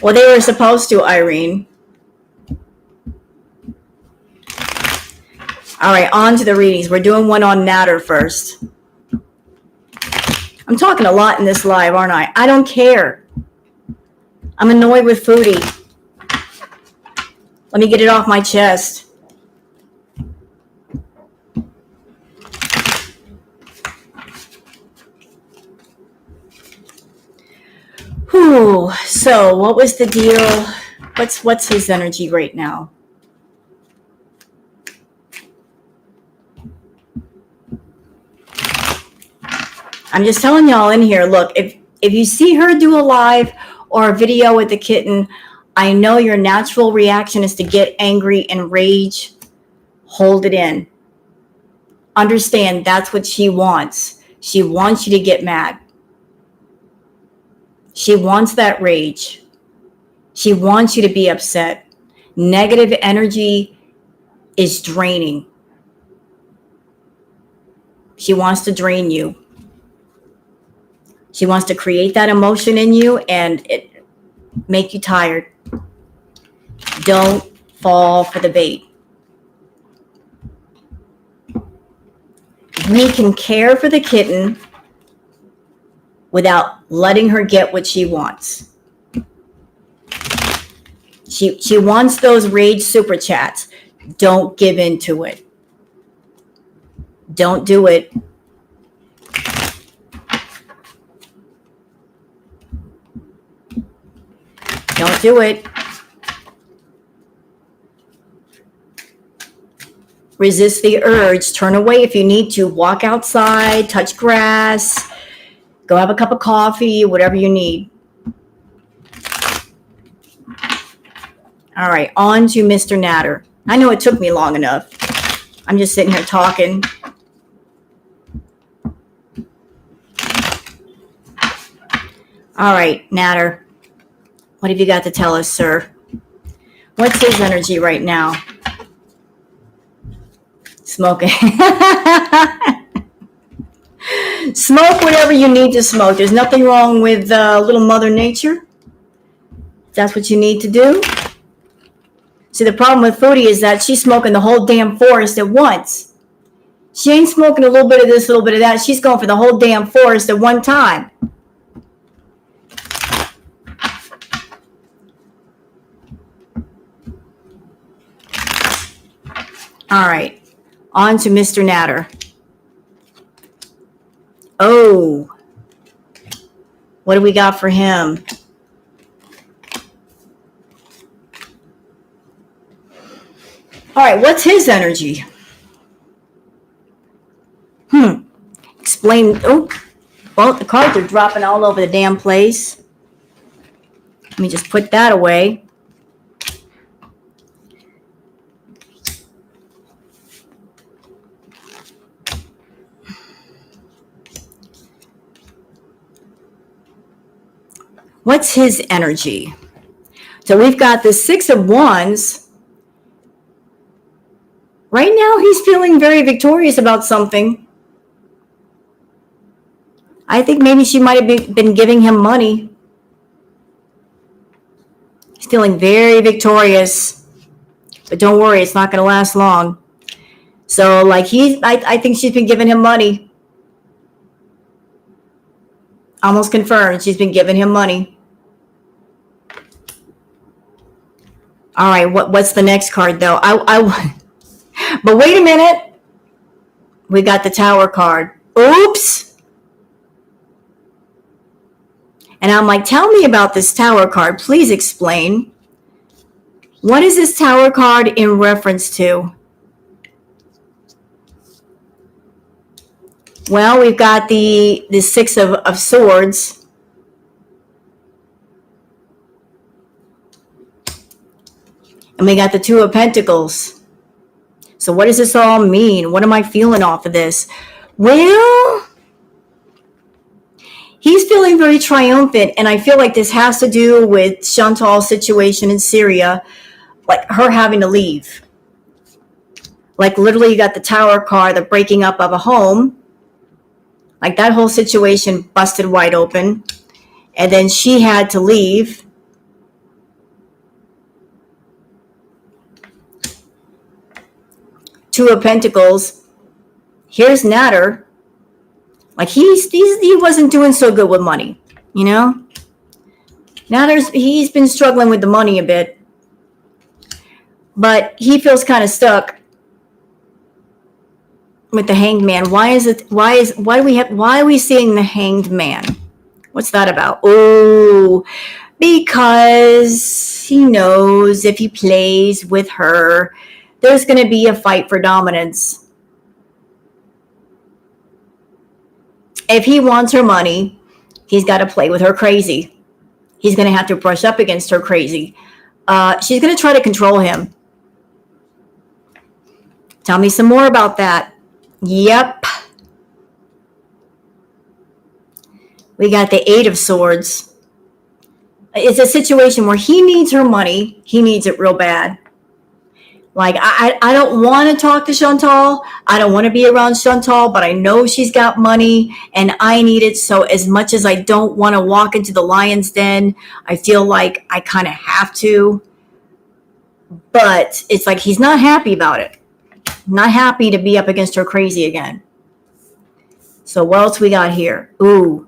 A: Well, they were supposed to, Irene. All right, on to the readings. We're doing one on Natter first. I'm talking a lot in this live, aren't I? I don't care. I'm annoyed with Foodie. Let me get it off my chest. Whew. So what was the deal? What's his energy right now? I'm just telling y'all in here, look, if you see her do a live or a video with the kitten, I know your natural reaction is to get angry and rage. Hold it in. Understand that's what she wants. She wants you to get mad. She wants that rage. She wants you to be upset. Negative energy is draining. She wants to drain you. She wants to create that emotion in you and it make you tired. Don't fall for the bait. We can care for the kitten without letting her get what she wants. She wants those rage super chats. Don't give in to it. Don't do it. Don't do it. Resist the urge. Turn away if you need to. Walk outside, touch grass, go have a cup of coffee, whatever you need. All right, on to Mr. Natter. I know it took me long enough. I'm just sitting here talking. All right, Natter. What have you got to tell us, sir? What's his energy right now? Smoking. Smoke whatever you need to smoke. There's nothing wrong with little Mother Nature. If that's what you need to do. See, the problem with Foodie is that she's smoking the whole damn forest at once. She ain't smoking a little bit of this, a little bit of that. She's going for the whole damn forest at one time. All right, on to Mr. Natter. Ooh. What do we got for him? All right, what's his energy? Explain. Oh, well, the cards are dropping all over the damn place. Let me just put that away. What's his energy? So we've got the Six of Wands. Right now, he's feeling very victorious about something. I think maybe she might have been giving him money. He's feeling very victorious. But don't worry, it's not going to last long. So, like, I think she's been giving him money. Almost confirmed, she's been giving him money. All right, what's the next card, though? But wait a minute. We got the Tower card. Oops. And I'm like, tell me about this Tower card. Please explain. What is this Tower card in reference to? Well, we've got the Six of Swords. And we got the Two of Pentacles. So what does this all mean? What am I feeling off of this? Well, he's feeling very triumphant. And I feel like this has to do with Chantal's situation in Syria. Like her having to leave. Like literally you got the Tower card, the breaking up of a home. Like that whole situation busted wide open. And then she had to leave. Two of Pentacles. Here's Natter. Like he wasn't doing so good with money, you know? He's been struggling with the money a bit. But he feels kind of stuck with the Hanged Man. Why are we seeing the Hanged Man? What's that about? Oh, because he knows if he plays with her, there's going to be a fight for dominance. If he wants her money, he's got to play with her crazy. He's going to have to brush up against her crazy. She's going to try to control him. Tell me some more about that. Yep. We got the Eight of Swords. It's a situation where he needs her money. He needs it real bad. Like, I don't want to talk to Chantal. I don't want to be around Chantal, but I know she's got money and I need it. So as much as I don't want to walk into the lion's den, I feel like I kind of have to. But it's like he's not happy about it. Not happy to be up against her crazy again. So what else we got here? Ooh.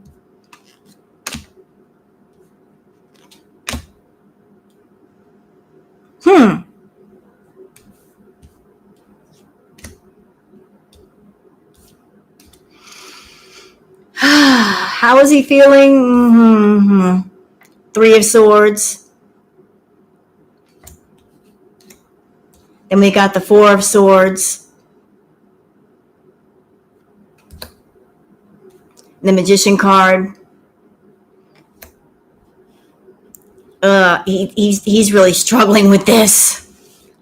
A: How is he feeling? Three of Swords. Then we got the Four of Swords. The Magician card. He's really struggling with this.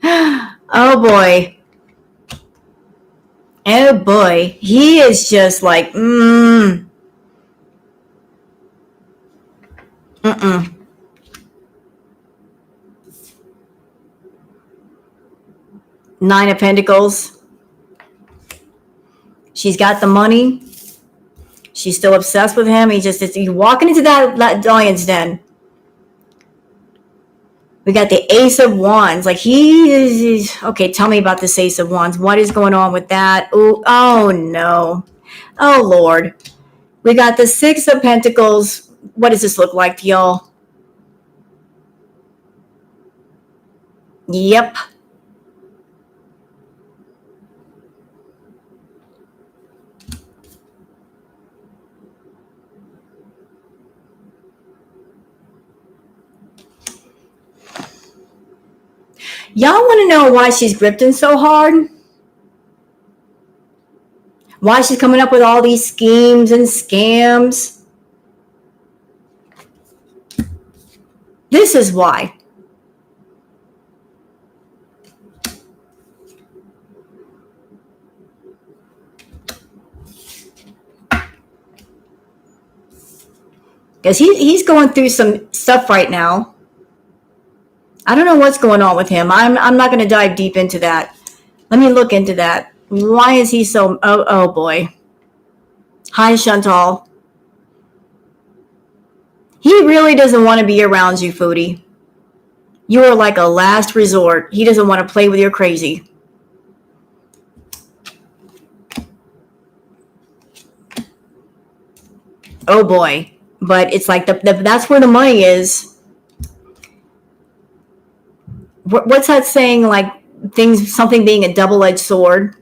A: Oh boy. Oh boy. He is just like, Nine of Pentacles. She's got the money. She's still obsessed with him. He's walking into that lion's den. We got the Ace of Wands. Like okay, tell me about this Ace of Wands. What is going on with that? Oh no. Oh Lord. We got the Six of Pentacles. What does this look like to y'all? Yep. Y'all want to know why she's grifting so hard? Why she's coming up with all these schemes and scams? This is why. Because he's going through some stuff right now. I don't know what's going on with him. I'm not going to dive deep into that. Let me look into that. Why is he so... Oh boy. Hi, Chantal. He really doesn't want to be around you, Foodie. You are like a last resort. He doesn't want to play with your crazy. Oh boy. But it's like that's where the money is. What's that saying? Like something being a double-edged sword.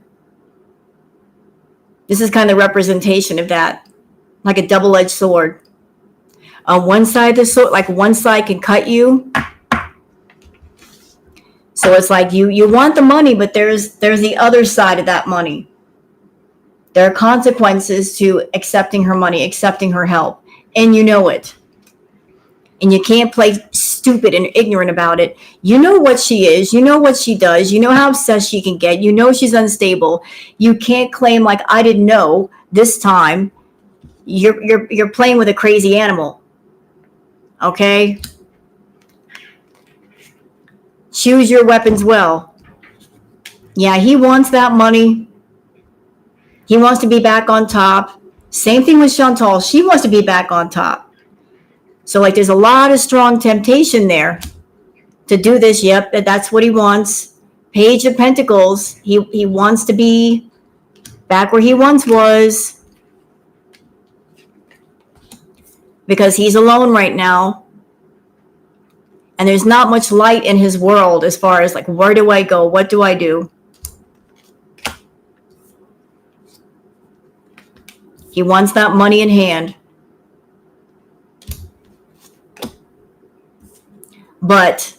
A: This is kind of representation of that. Like a double-edged sword. On one side of the sword, like one side can cut you. So it's like you want the money, but there's the other side of that money. There are consequences to accepting her money, accepting her help. And you know it. And you can't play stupid and ignorant about it. You know what she is. You know what she does. You know how obsessed she can get. You know she's unstable. You can't claim like I didn't know this time. You're playing with a crazy animal. Okay? Choose your weapons well. Yeah, he wants that money. He wants to be back on top. Same thing with Chantal. She wants to be back on top. So like there's a lot of strong temptation there to do this. Yep, that's what he wants. Page of Pentacles. He wants to be back where he once was. Because he's alone right now. And there's not much light in his world as far as like, where do I go? What do I do? He wants that money in hand. But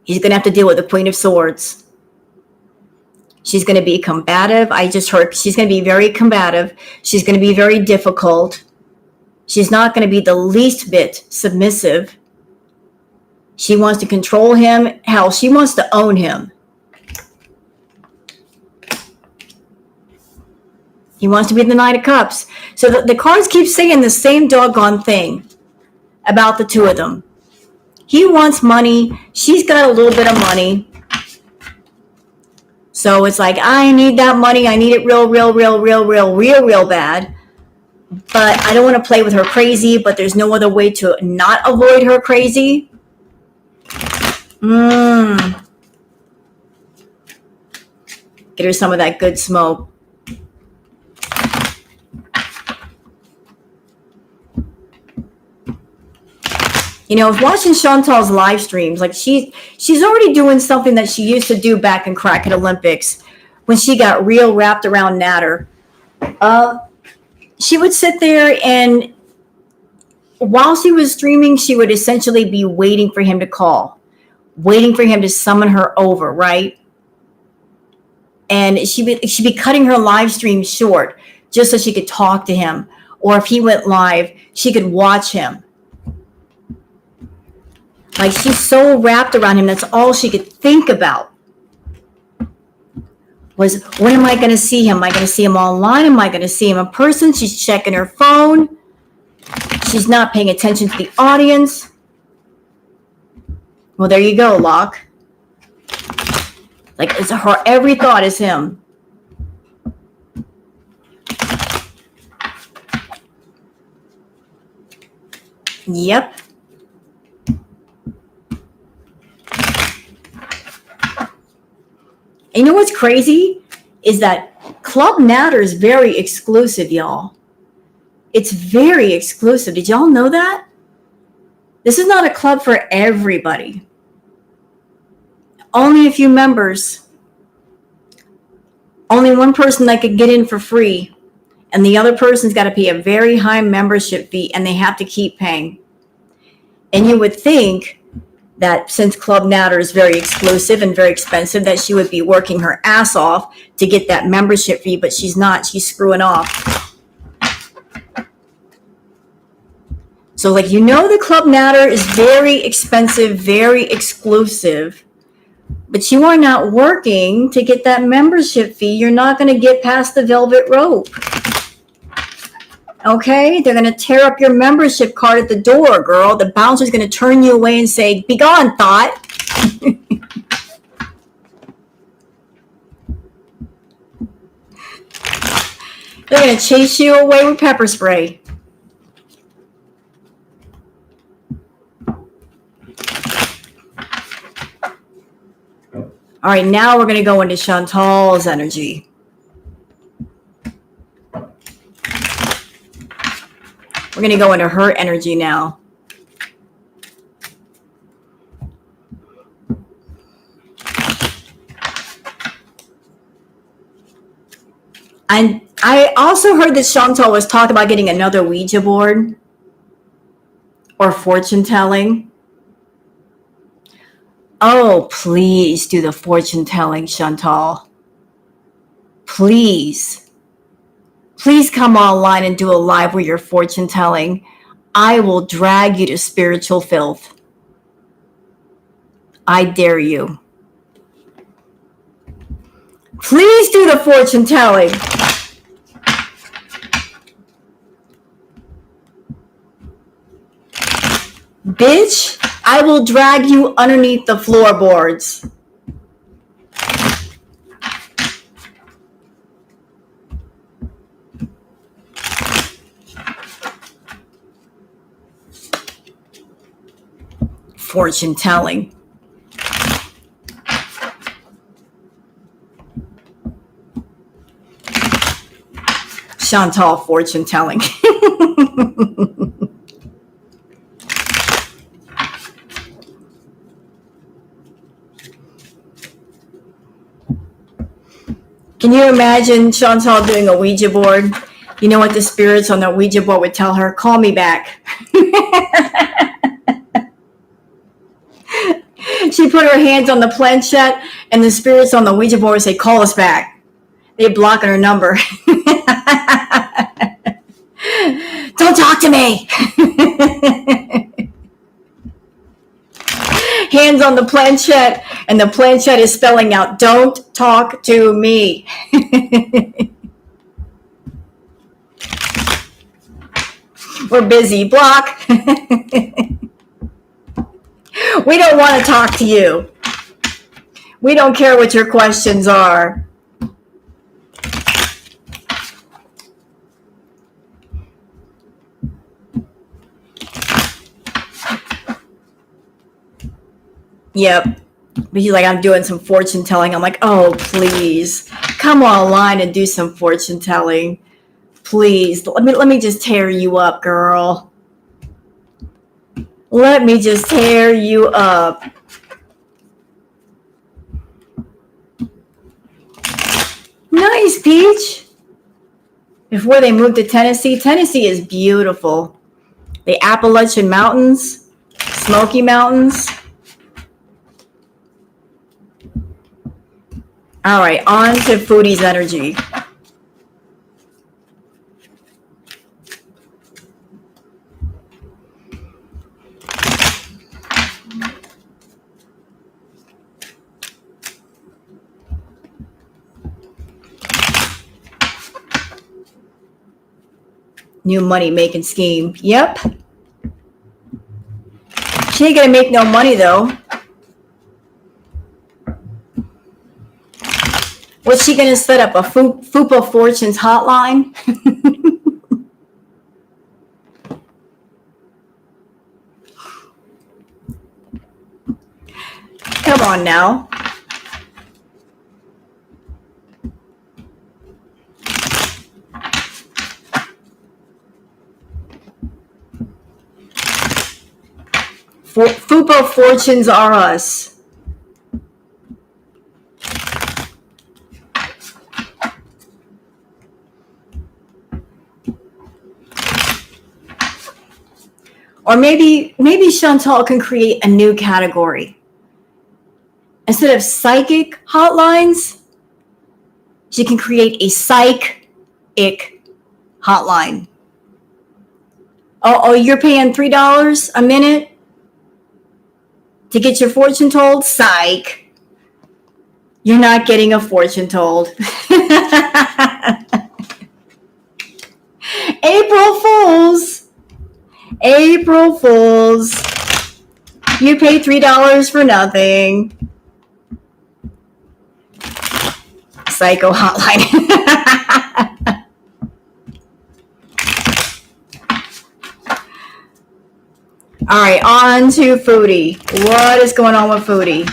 A: he's going to have to deal with the Queen of Swords. She's going to be combative. I just heard she's going to be very combative. She's going to be very difficult. She's not going to be the least bit submissive. She wants to control him. Hell, she wants to own him. He wants to be the Knight of Cups. So the cards keep saying the same doggone thing about the two of them. He wants money. She's got a little bit of money. So it's like, I need that money. I need it real bad. But I don't want to play with her crazy, but there's no other way to not avoid her crazy. Get her some of that good smoke. You know, watching Chantal's live streams, like she's already doing something that she used to do back in Crackhead Olympics when she got real wrapped around Natter. She would sit there and while she was streaming, she would essentially be waiting for him to call, waiting for him to summon her over, right? And she'd be cutting her live stream short just so she could talk to him. Or if he went live, she could watch him. Like she's so wrapped around him, that's all she could think about. Was, when am I going to see him? Am I going to see him online? Am I going to see him in person? She's checking her phone. She's not paying attention to the audience. Well, there you go, Locke. Like it's her, every thought is him. Yep. And you know what's crazy is that Club Natter is very exclusive, y'all. It's very exclusive. Did y'all know that? This is not a club for everybody. Only a few members. Only one person that could get in for free. And the other person's got to pay a very high membership fee and they have to keep paying. And you would think that since Club Natter is very exclusive and very expensive, that she would be working her ass off to get that membership fee, but she's not. She's screwing off. So, like, you know, the Club Natter is very expensive, very exclusive, but you are not working to get that membership fee. You're not going to get past the velvet rope. Okay? They're going to tear up your membership card at the door, girl. The bouncer's going to turn you away and say, "Be gone, thought." They're going to chase you away with pepper spray. All right, now we're going to go into Chantal's energy. We're going to go into her energy now. And I also heard that Chantal was talking about getting another Ouija board or fortune telling. Oh, please do the fortune telling, Chantal. Please. Please come online and do a live where you're fortune telling. I will drag you to spiritual filth. I dare you. Please do the fortune telling. Bitch, I will drag you underneath the floorboards. Fortune telling. Chantal fortune telling. Can you imagine Chantal doing a Ouija board? You know what the spirits on the Ouija board would tell her? Call me back. She put her hands on the planchette, and the spirits on the Ouija board say, "Call us back." They're blocking her number. Don't talk to me. Hands on the planchette, and the planchette is spelling out, "Don't talk to me." We're busy. Block. We don't want to talk to you. We don't care what your questions are. Yep. But he's like, "I'm doing some fortune telling." I'm like, "Oh, please. Come online and do some fortune telling. Please. Let me just tear you up, girl. Let me just tear you up." Nice, Peach. Before they moved to Tennessee, Tennessee is beautiful. The Appalachian Mountains, Smoky Mountains. All right, on to Foodie's energy. New money making scheme. Yep. She ain't gonna make no money though. What's she gonna set up? A Fupa Fortunes hotline? Come on now. Fupa Fortunes are us. Or maybe Chantal can create a new category. Instead of psychic hotlines, she can create a psych-ic hotline. Oh, you're paying $3 a minute to get your fortune told? Psych. You're not getting a fortune told. April Fools. April Fools. You pay $3 for nothing. Psycho hotline. All right, on to Foodie. What is going on with Foodie?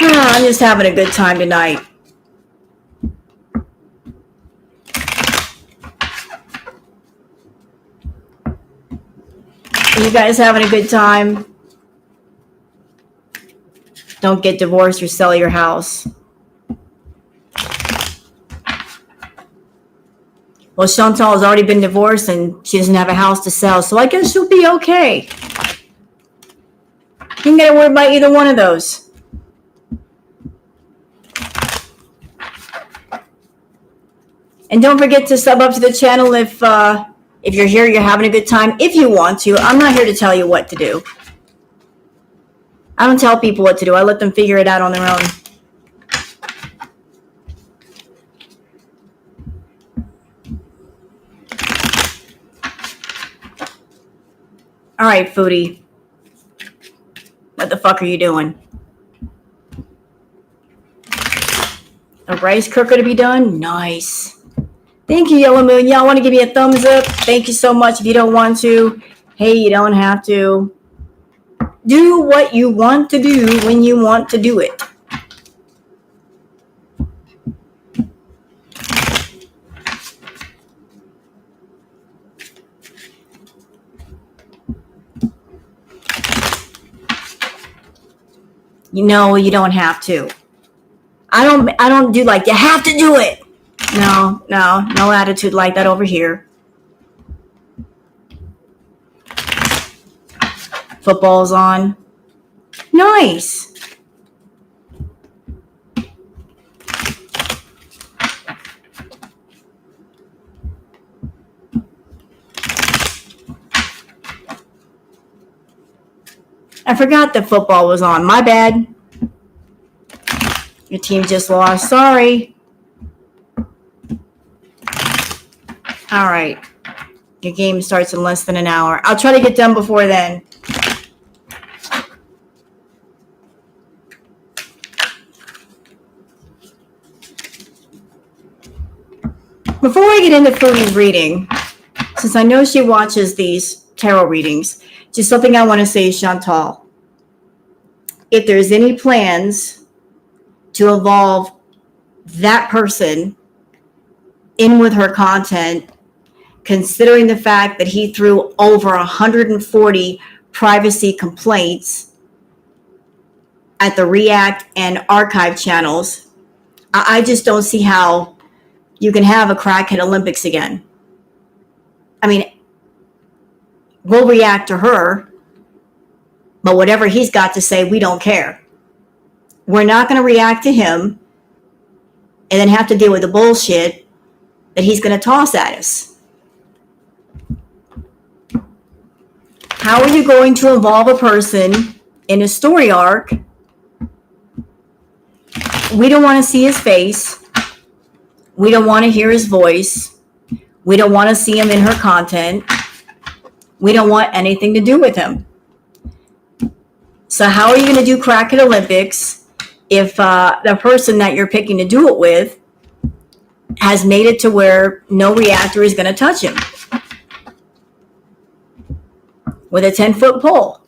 A: I'm just having a good time tonight. Are you guys having a good time? Don't get divorced or sell your house. Well, Chantal has already been divorced and she doesn't have a house to sell, so I guess she'll be okay. You ain't gotta worry about either one of those. And don't forget to sub up to the channel if you're here, you're having a good time. If you want to, I'm not here to tell you what to do. I don't tell people what to do. I let them figure it out on their own. All right, Foodie. What the fuck are you doing? A rice cooker to be done? Nice. Thank you, Yellow Moon. Y'all want to give me a thumbs up? Thank you so much. If you don't want to, hey, you don't have to. Do what you want to do when you want to do it. You know, you don't have to. I don't do like, you have to do it. No attitude like that over here. Football's on. Nice. I forgot that football was on. My bad. Your team just lost. Sorry. All right. Your game starts in less than an hour. I'll try to get done before then. Before I get into Foodie's reading, since I know she watches these tarot readings, just something I want to say, Chantal. If there's any plans to involve that person in with her content, considering the fact that he threw over 140 privacy complaints at the React and Archive channels, I just don't see how you can have a crackhead Olympics again. I mean, we'll react to her, but whatever he's got to say, we don't care. We're not going to react to him and then have to deal with the bullshit that he's going to toss at us. How are you going to involve a person in a story arc? We don't want to see his face. We don't want to hear his voice. We don't want to see him in her content. We don't want anything to do with him. So how are you going to do Crackhead Olympics if the person that you're picking to do it with has made it to where no reactor is going to touch him with a 10-foot pole?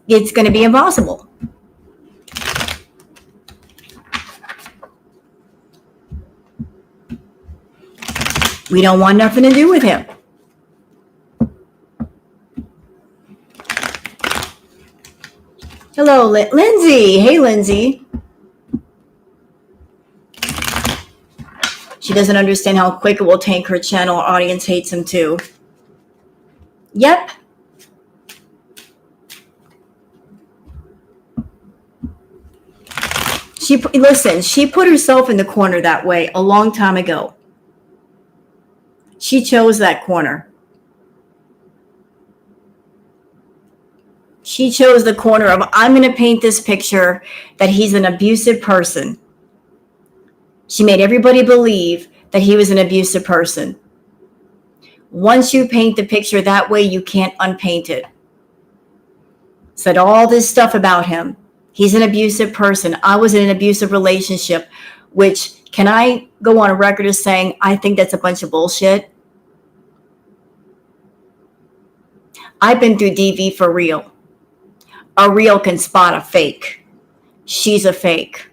A: It's going to be impossible. We don't want nothing to do with him. Hello, Lindsay. Hey, Lindsay. She doesn't understand how quick it will tank her channel. Our audience hates him too. Yep. She put herself in the corner that way a long time ago. She chose that corner. She chose the corner of, I'm going to paint this picture that he's an abusive person. She made everybody believe that he was an abusive person. Once you paint the picture that way, you can't unpaint it. Said all this stuff about him. He's an abusive person. I was in an abusive relationship, which, can I go on a record as saying I think that's a bunch of bullshit? I've been through DV for real. A real can spot a fake. She's a fake.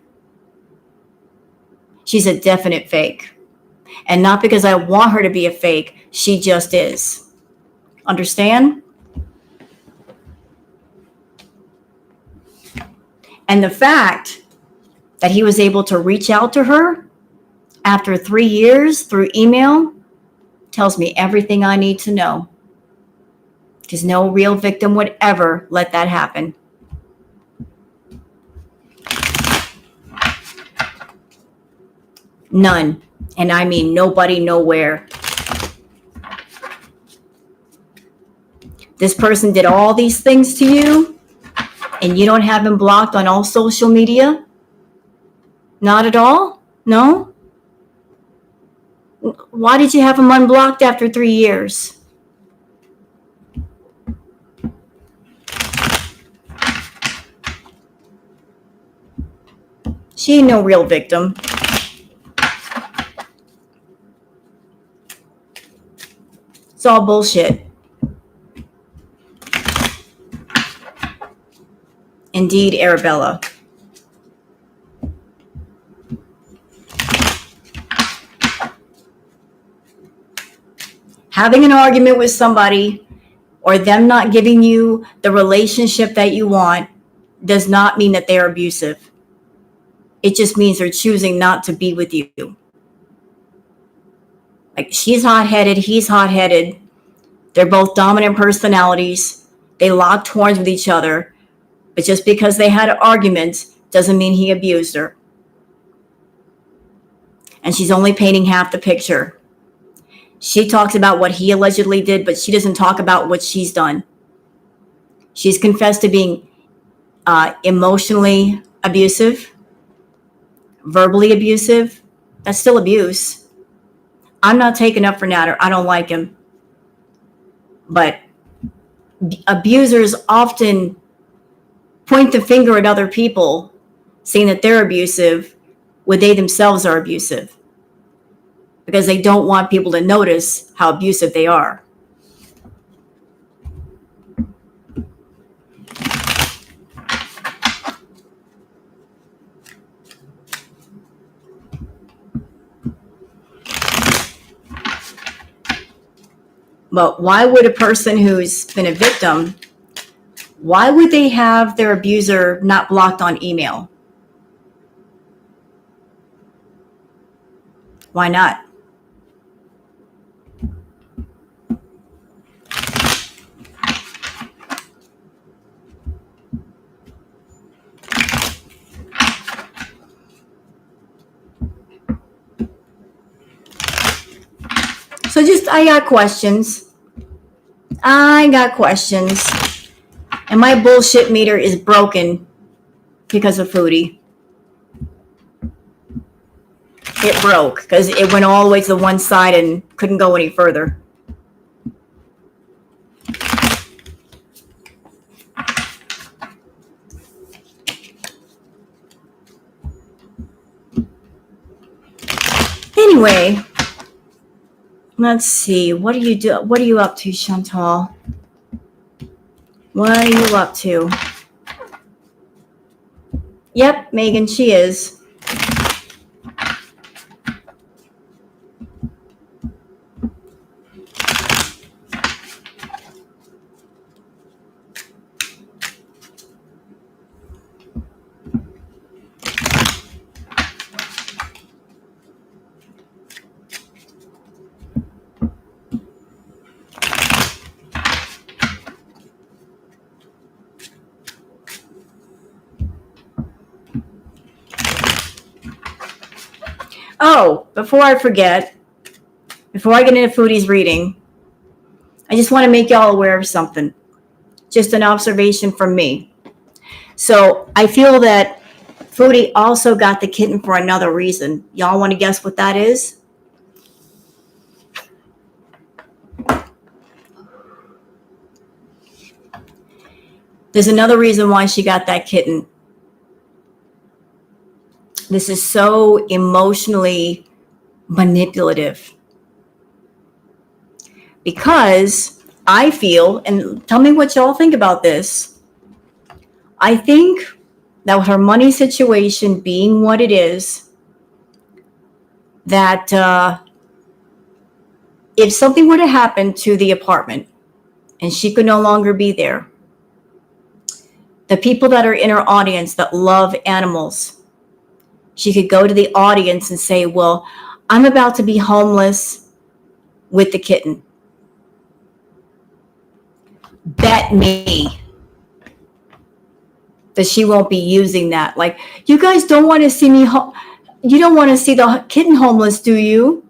A: She's a definite fake. And not because I want her to be a fake, she just is. Understand? And the fact that he was able to reach out to her after 3 years through email tells me everything I need to know. Because no real victim would ever let that happen. None. And I mean nobody, nowhere. This person did all these things to you, and you don't have him blocked on all social media? Not at all? No? Why did you have him unblocked after 3 years? She ain't no real victim. It's all bullshit. Indeed, Arabella. Having an argument with somebody or them not giving you the relationship that you want does not mean that they're abusive. It just means they're choosing not to be with you. Like, she's hot-headed, he's hot-headed. They're both dominant personalities. They locked horns with each other. But just because they had arguments doesn't mean he abused her. And she's only painting half the picture. She talks about what he allegedly did, but she doesn't talk about what she's done. She's confessed to being emotionally abusive, verbally abusive. That's still abuse. I'm not taking up for Nader. I don't like him. But abusers often point the finger at other people, saying that they're abusive when they themselves are abusive, because they don't want people to notice how abusive they are. But why would a person who's been a victim, why would they have their abuser not blocked on email? Why not? So I got questions. And my bullshit meter is broken because of Foodie. It broke because it went all the way to the one side and couldn't go any further. Anyway, let's see. What are you up to, Chantal? What are you up to? Yep, Megan, she is. Oh, before I forget, before I get into Foodie's reading, I just want to make y'all aware of something. Just an observation from me. So I feel that Foodie also got the kitten for another reason. Y'all want to guess what that is? There's another reason why she got that kitten. This is so emotionally manipulative. Because I feel, and tell me what y'all think about this, I think that with her money situation being what it is, that if something were to happen to the apartment and she could no longer be there, the people that are in her audience that love animals, she could go to the audience and say, well, I'm about to be homeless with the kitten. Bet me that she won't be using that. Like, you guys don't want to see me, you don't want to see the kitten homeless, do you?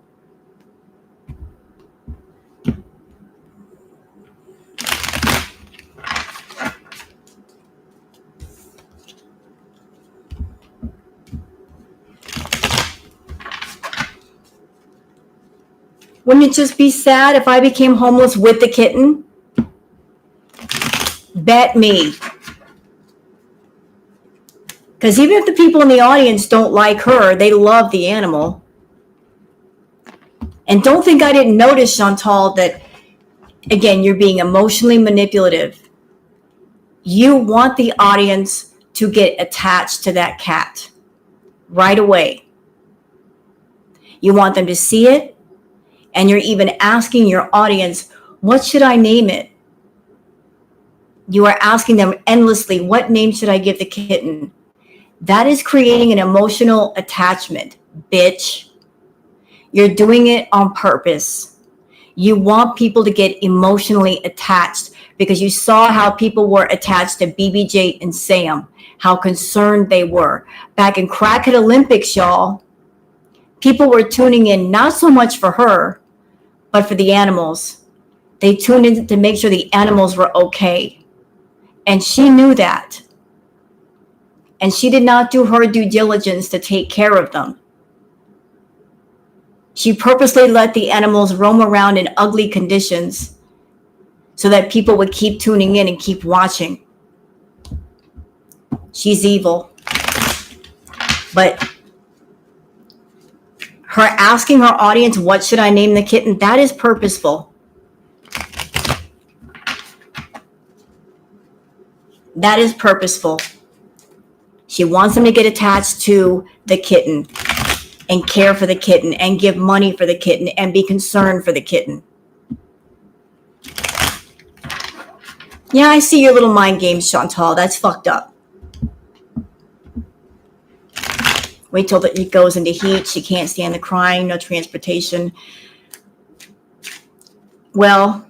A: Wouldn't it just be sad if I became homeless with the kitten? Bet me. Because even if the people in the audience don't like her, they love the animal. And don't think I didn't notice, Chantal, that, again, you're being emotionally manipulative. You want the audience to get attached to that cat right away. You want them to see it, and you're even asking your audience, what should I name it? You are asking them endlessly, what name should I give the kitten? That is creating an emotional attachment, bitch. You're doing it on purpose. You want people to get emotionally attached because you saw how people were attached to BBJ and Sam, how concerned they were. Back in Crackhead Olympics, y'all, people were tuning in not so much for her, but for the animals. They tuned in to make sure the animals were okay. And she knew that. And she did not do her due diligence to take care of them. She purposely let the animals roam around in ugly conditions so that people would keep tuning in and keep watching. She's evil. But her asking her audience, what should I name the kitten? That is purposeful. That is purposeful. She wants them to get attached to the kitten and care for the kitten and give money for the kitten and be concerned for the kitten. Yeah, I see your little mind games, Chantal. That's fucked up. Wait till it goes into heat. She can't stand the crying, no transportation. Well,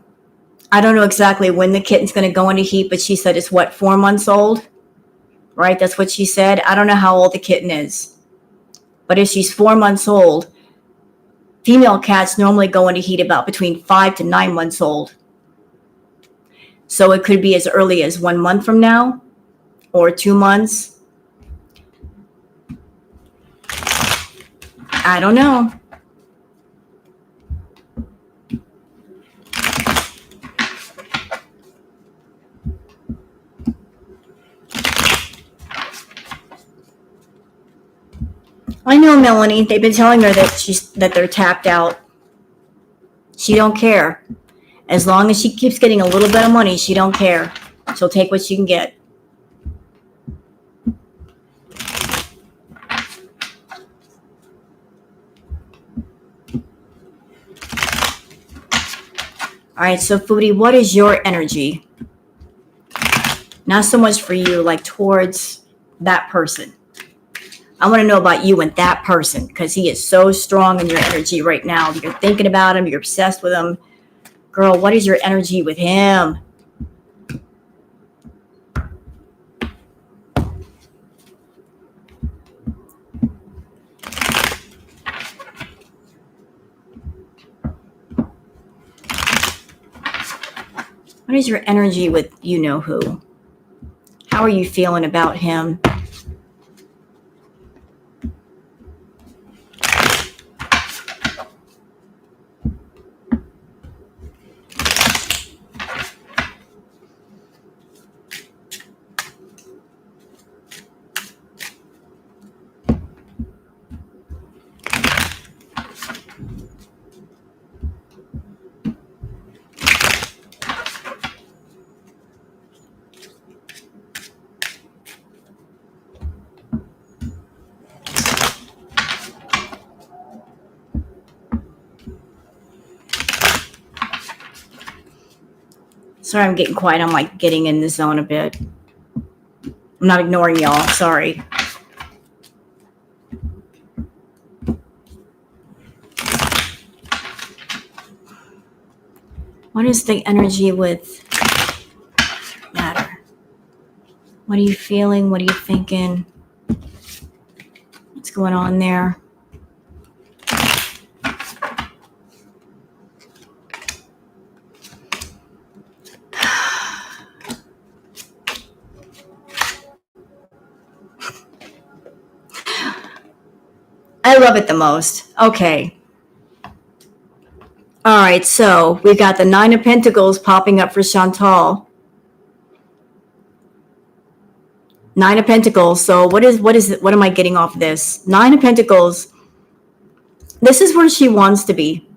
A: I don't know exactly when the kitten's going to go into heat, but she said it's what, 4 months old? Right? That's what she said. I don't know how old the kitten is. But if she's 4 months old, female cats normally go into heat about between 5 to 9 months old. So it could be as early as 1 month from now or 2 months. I don't know. I know, Melanie. They've been telling her that they're tapped out. She don't care. As long as she keeps getting a little bit of money, she don't care. She'll take what she can get. All right, so Foodie, what is your energy? Not so much for you, like towards that person. I want to know about you and that person because he is so strong in your energy right now. You're thinking about him. You're obsessed with him. Girl, what is your energy with him? What is your energy with you-know-who? How are you feeling about him? Sorry, I'm getting quiet. I'm like getting in the zone a bit. I'm not ignoring y'all. Sorry. What is the energy with matter? What are you feeling? What are you thinking? What's going on there? I love it the most. Okay. All right, so we've got the Nine of Pentacles popping up for Chantal. Nine of Pentacles. So what is it? What am I getting off this? Nine of Pentacles. This is where she wants to be.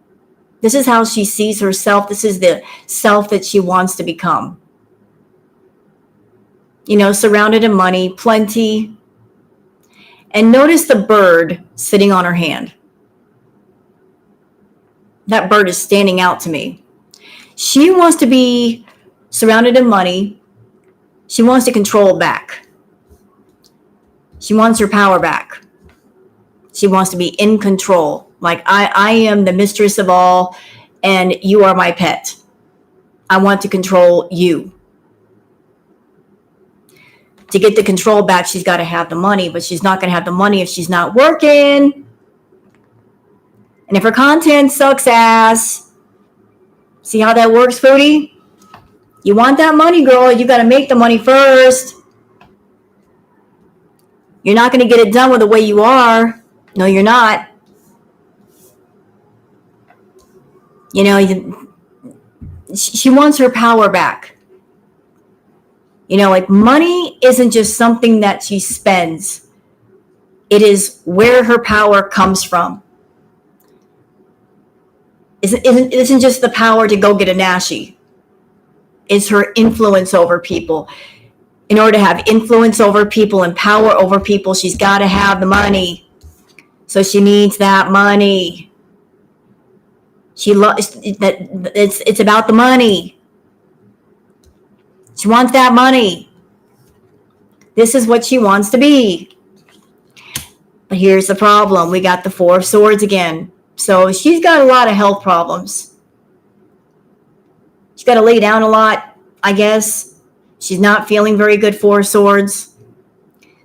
A: This is how she sees herself. This is the self that she wants to become. You know, surrounded in money, plenty. And notice the bird sitting on her hand. That bird is standing out to me. She wants to be surrounded in money. She wants to control back. She wants her power back. She wants to be in control. Like, I am the mistress of all, and you are my pet. I want to control you. To get the control back, she's got to have the money, but she's not going to have the money if she's not working. And if her content sucks ass. See how that works, Foodie? You want that money, girl. You got to make the money first. You're not going to get it done with the way you are. No, you're not. You know, she wants her power back. You know, like, money isn't just something that she spends. It is where her power comes from. It isn't just the power to go get a nashi. It's her influence over people. In order to have influence over people and power over people, she's got to have the money. So she needs that money. She loves that. It's about the money. She wants that money. This is what she wants to be. But here's the problem. We got the Four of Swords again. So she's got a lot of health problems. She's got to lay down a lot, I guess. She's not feeling very good, Four of Swords.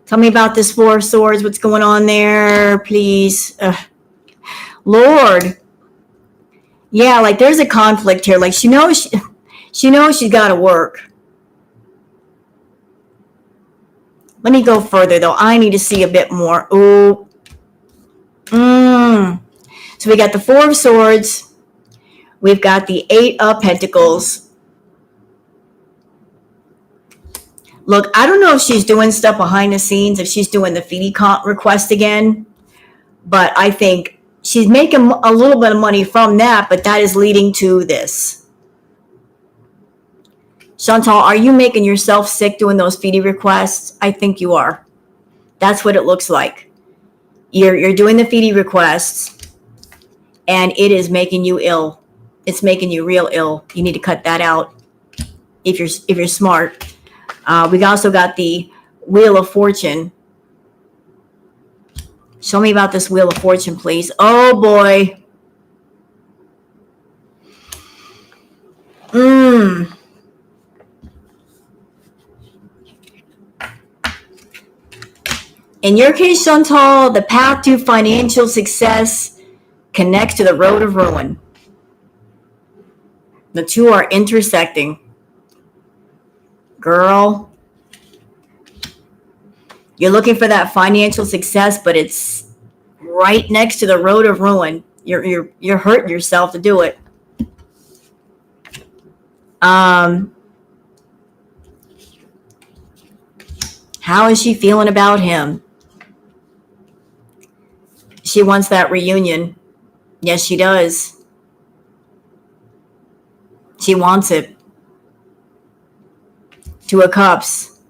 A: Tell me about this Four of Swords. What's going on there, please? Lord. Yeah, like, there's a conflict here. Like, she knows she's got to work. Let me go further, though. I need to see a bit more. Ooh. So we got the Four of Swords. We've got the Eight of Pentacles. Look, I don't know if she's doing stuff behind the scenes, if she's doing the Foodie request again. But I think she's making a little bit of money from that, but that is leading to this. Chantal, are you making yourself sick doing those Foodie requests? I think you are. That's what it looks like. You're doing the Foodie requests, and it is making you ill. It's making you real ill. You need to cut that out if you're smart. We also got the Wheel of Fortune. Show me about this Wheel of Fortune, please. Oh, boy. In your case, Chantal, the path to financial success connects to the road of ruin. The two are intersecting. Girl, you're looking for that financial success, but it's right next to the road of ruin. You're hurting yourself to do it. How is she feeling about him? She wants that reunion. Yes, she does. She wants it. Two of Cups.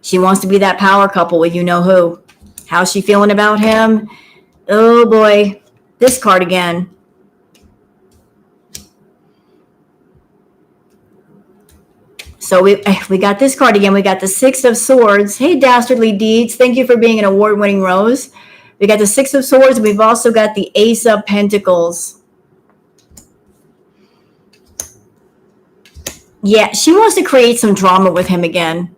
A: She wants to be that power couple with you know who. How's she feeling about him? Oh boy. This card again. So we got this card again. We got the Six of Swords. Hey, Dastardly Deeds. Thank you for being an award-winning rose. We got the Six of Swords. We've also got the Ace of Pentacles. Yeah, she wants to create some drama with him again.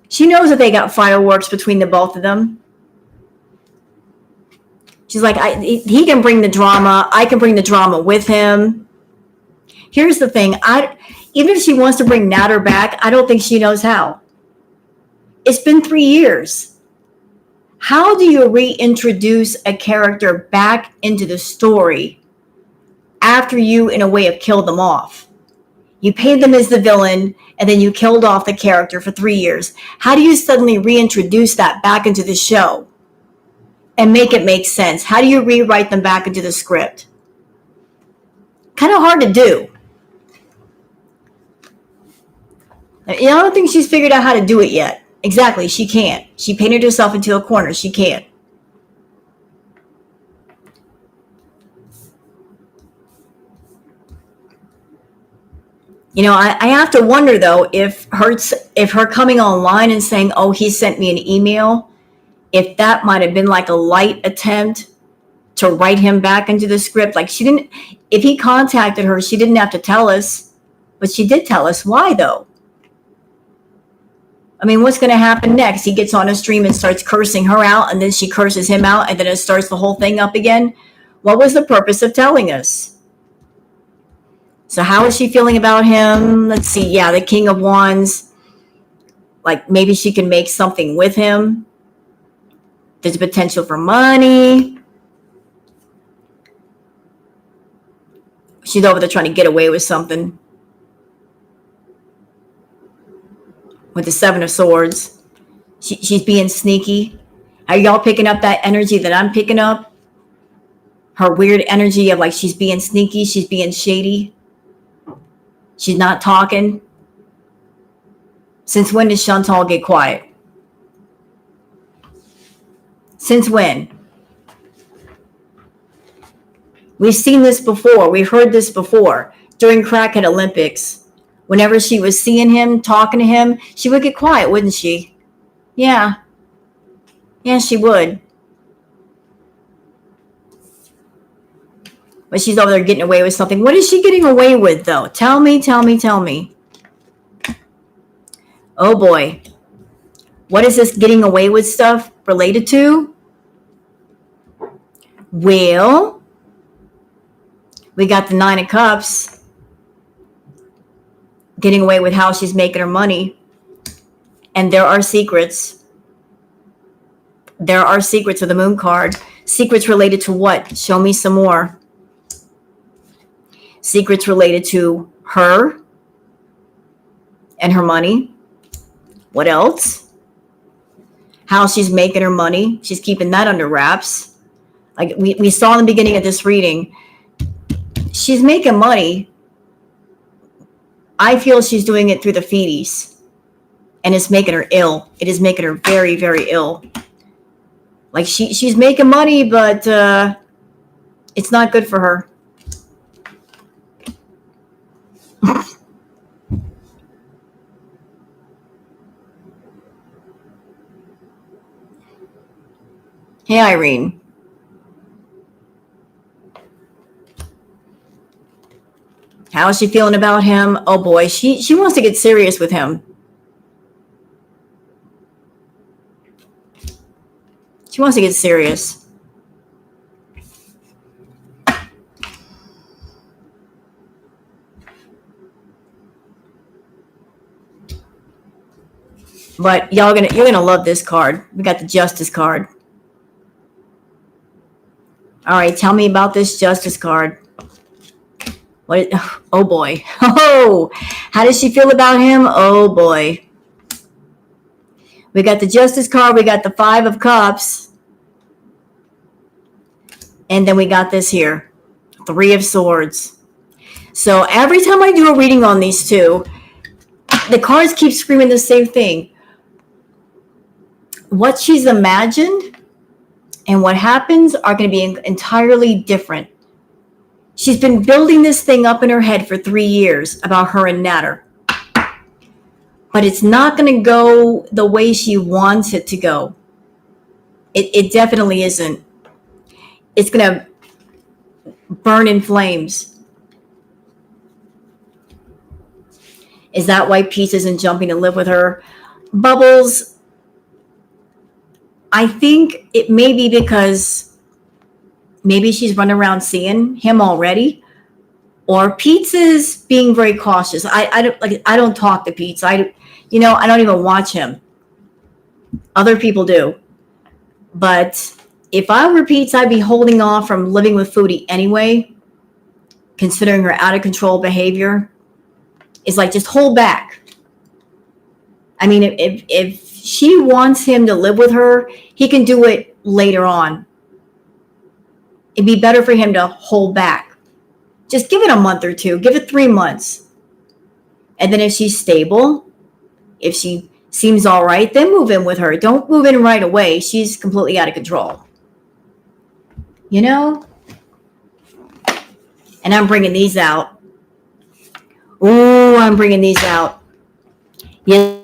A: She knows that they got fireworks between the both of them. She's like, he can bring the drama. I can bring the drama with him. Here's the thing. Even if she wants to bring Natter back, I don't think she knows how. It's been 3 years. How do you reintroduce a character back into the story after you, in a way, have killed them off? You paid them as the villain, and then you killed off the character for 3 years. How do you suddenly reintroduce that back into the show and make it make sense? How do you rewrite them back into the script? Kind of hard to do. I don't think she's figured out how to do it yet. Exactly, she can't. She painted herself into a corner. She can't. I have to wonder, though, if her coming online and saying, oh, he sent me an email, if that might have been like a light attempt to write him back into the script. Like if he contacted her, she didn't have to tell us, but she did tell us. Why, though? I mean, what's going to happen next? He gets on a stream and starts cursing her out, and then she curses him out, and then it starts the whole thing up again. What was the purpose of telling us? So how is she feeling about him? Let's see. Yeah, the King of Wands. Like maybe she can make something with him. There's potential for money. She's over there trying to get away with something. With the Seven of Swords. She's being sneaky. Are y'all picking up that energy that I'm picking up? Her weird energy of like she's being sneaky, she's being shady. She's not talking. Since when did Chantal get quiet? Since when? We've seen this before. We've heard this before. During Crackhead Olympics. Whenever she was seeing him, talking to him, she would get quiet, wouldn't she? Yeah. Yeah, she would. But she's over there getting away with something. What is she getting away with, though? Tell me. Oh, boy. What is this getting away with stuff related to? Well, we got the Nine of Cups. Getting away with how she's making her money. And there are secrets. There are secrets with the Moon card. Secrets related to what? Show me some more. Secrets related to her and her money. What else? How she's making her money. She's keeping that under wraps. Like we saw in the beginning of this reading, she's making money. I feel she's doing it through the Foodies. And it's making her ill. It is making her very, very ill. Like she's making money, but it's not good for her. Hey, Irene. How is she feeling about him? Oh boy, she wants to get serious with him. She wants to get serious. But you're gonna love this card. We got the Justice card. All right, tell me about this Justice card. What? Oh boy. Oh, how does she feel about him? Oh boy. We got the Justice card. We got the Five of Cups. And then we got this here. Three of Swords. So every time I do a reading on these two, the cards keep screaming the same thing. What she's imagined and what happens are going to be entirely different. She's been building this thing up in her head for 3 years about her and Natter. But it's not going to go the way she wants it to go. It definitely isn't. It's going to burn in flames. Is that why Peace isn't jumping to live with her? Bubbles, I think it may be because maybe she's running around seeing him already, or Pete's is being very cautious. I don't talk to Pete. I don't even watch him. Other people do. But if I were Pete's, I'd be holding off from living with Foodie anyway, considering her out of control behavior. It's like, just hold back. I mean, if she wants him to live with her, he can do it later on. It'd be better for him to hold back. Just give it a month or two. Give it 3 months. And then if she's stable, if she seems all right, then move in with her. Don't move in right away. She's completely out of control. You know? And I'm bringing these out. Ooh, I'm bringing these out. Yes.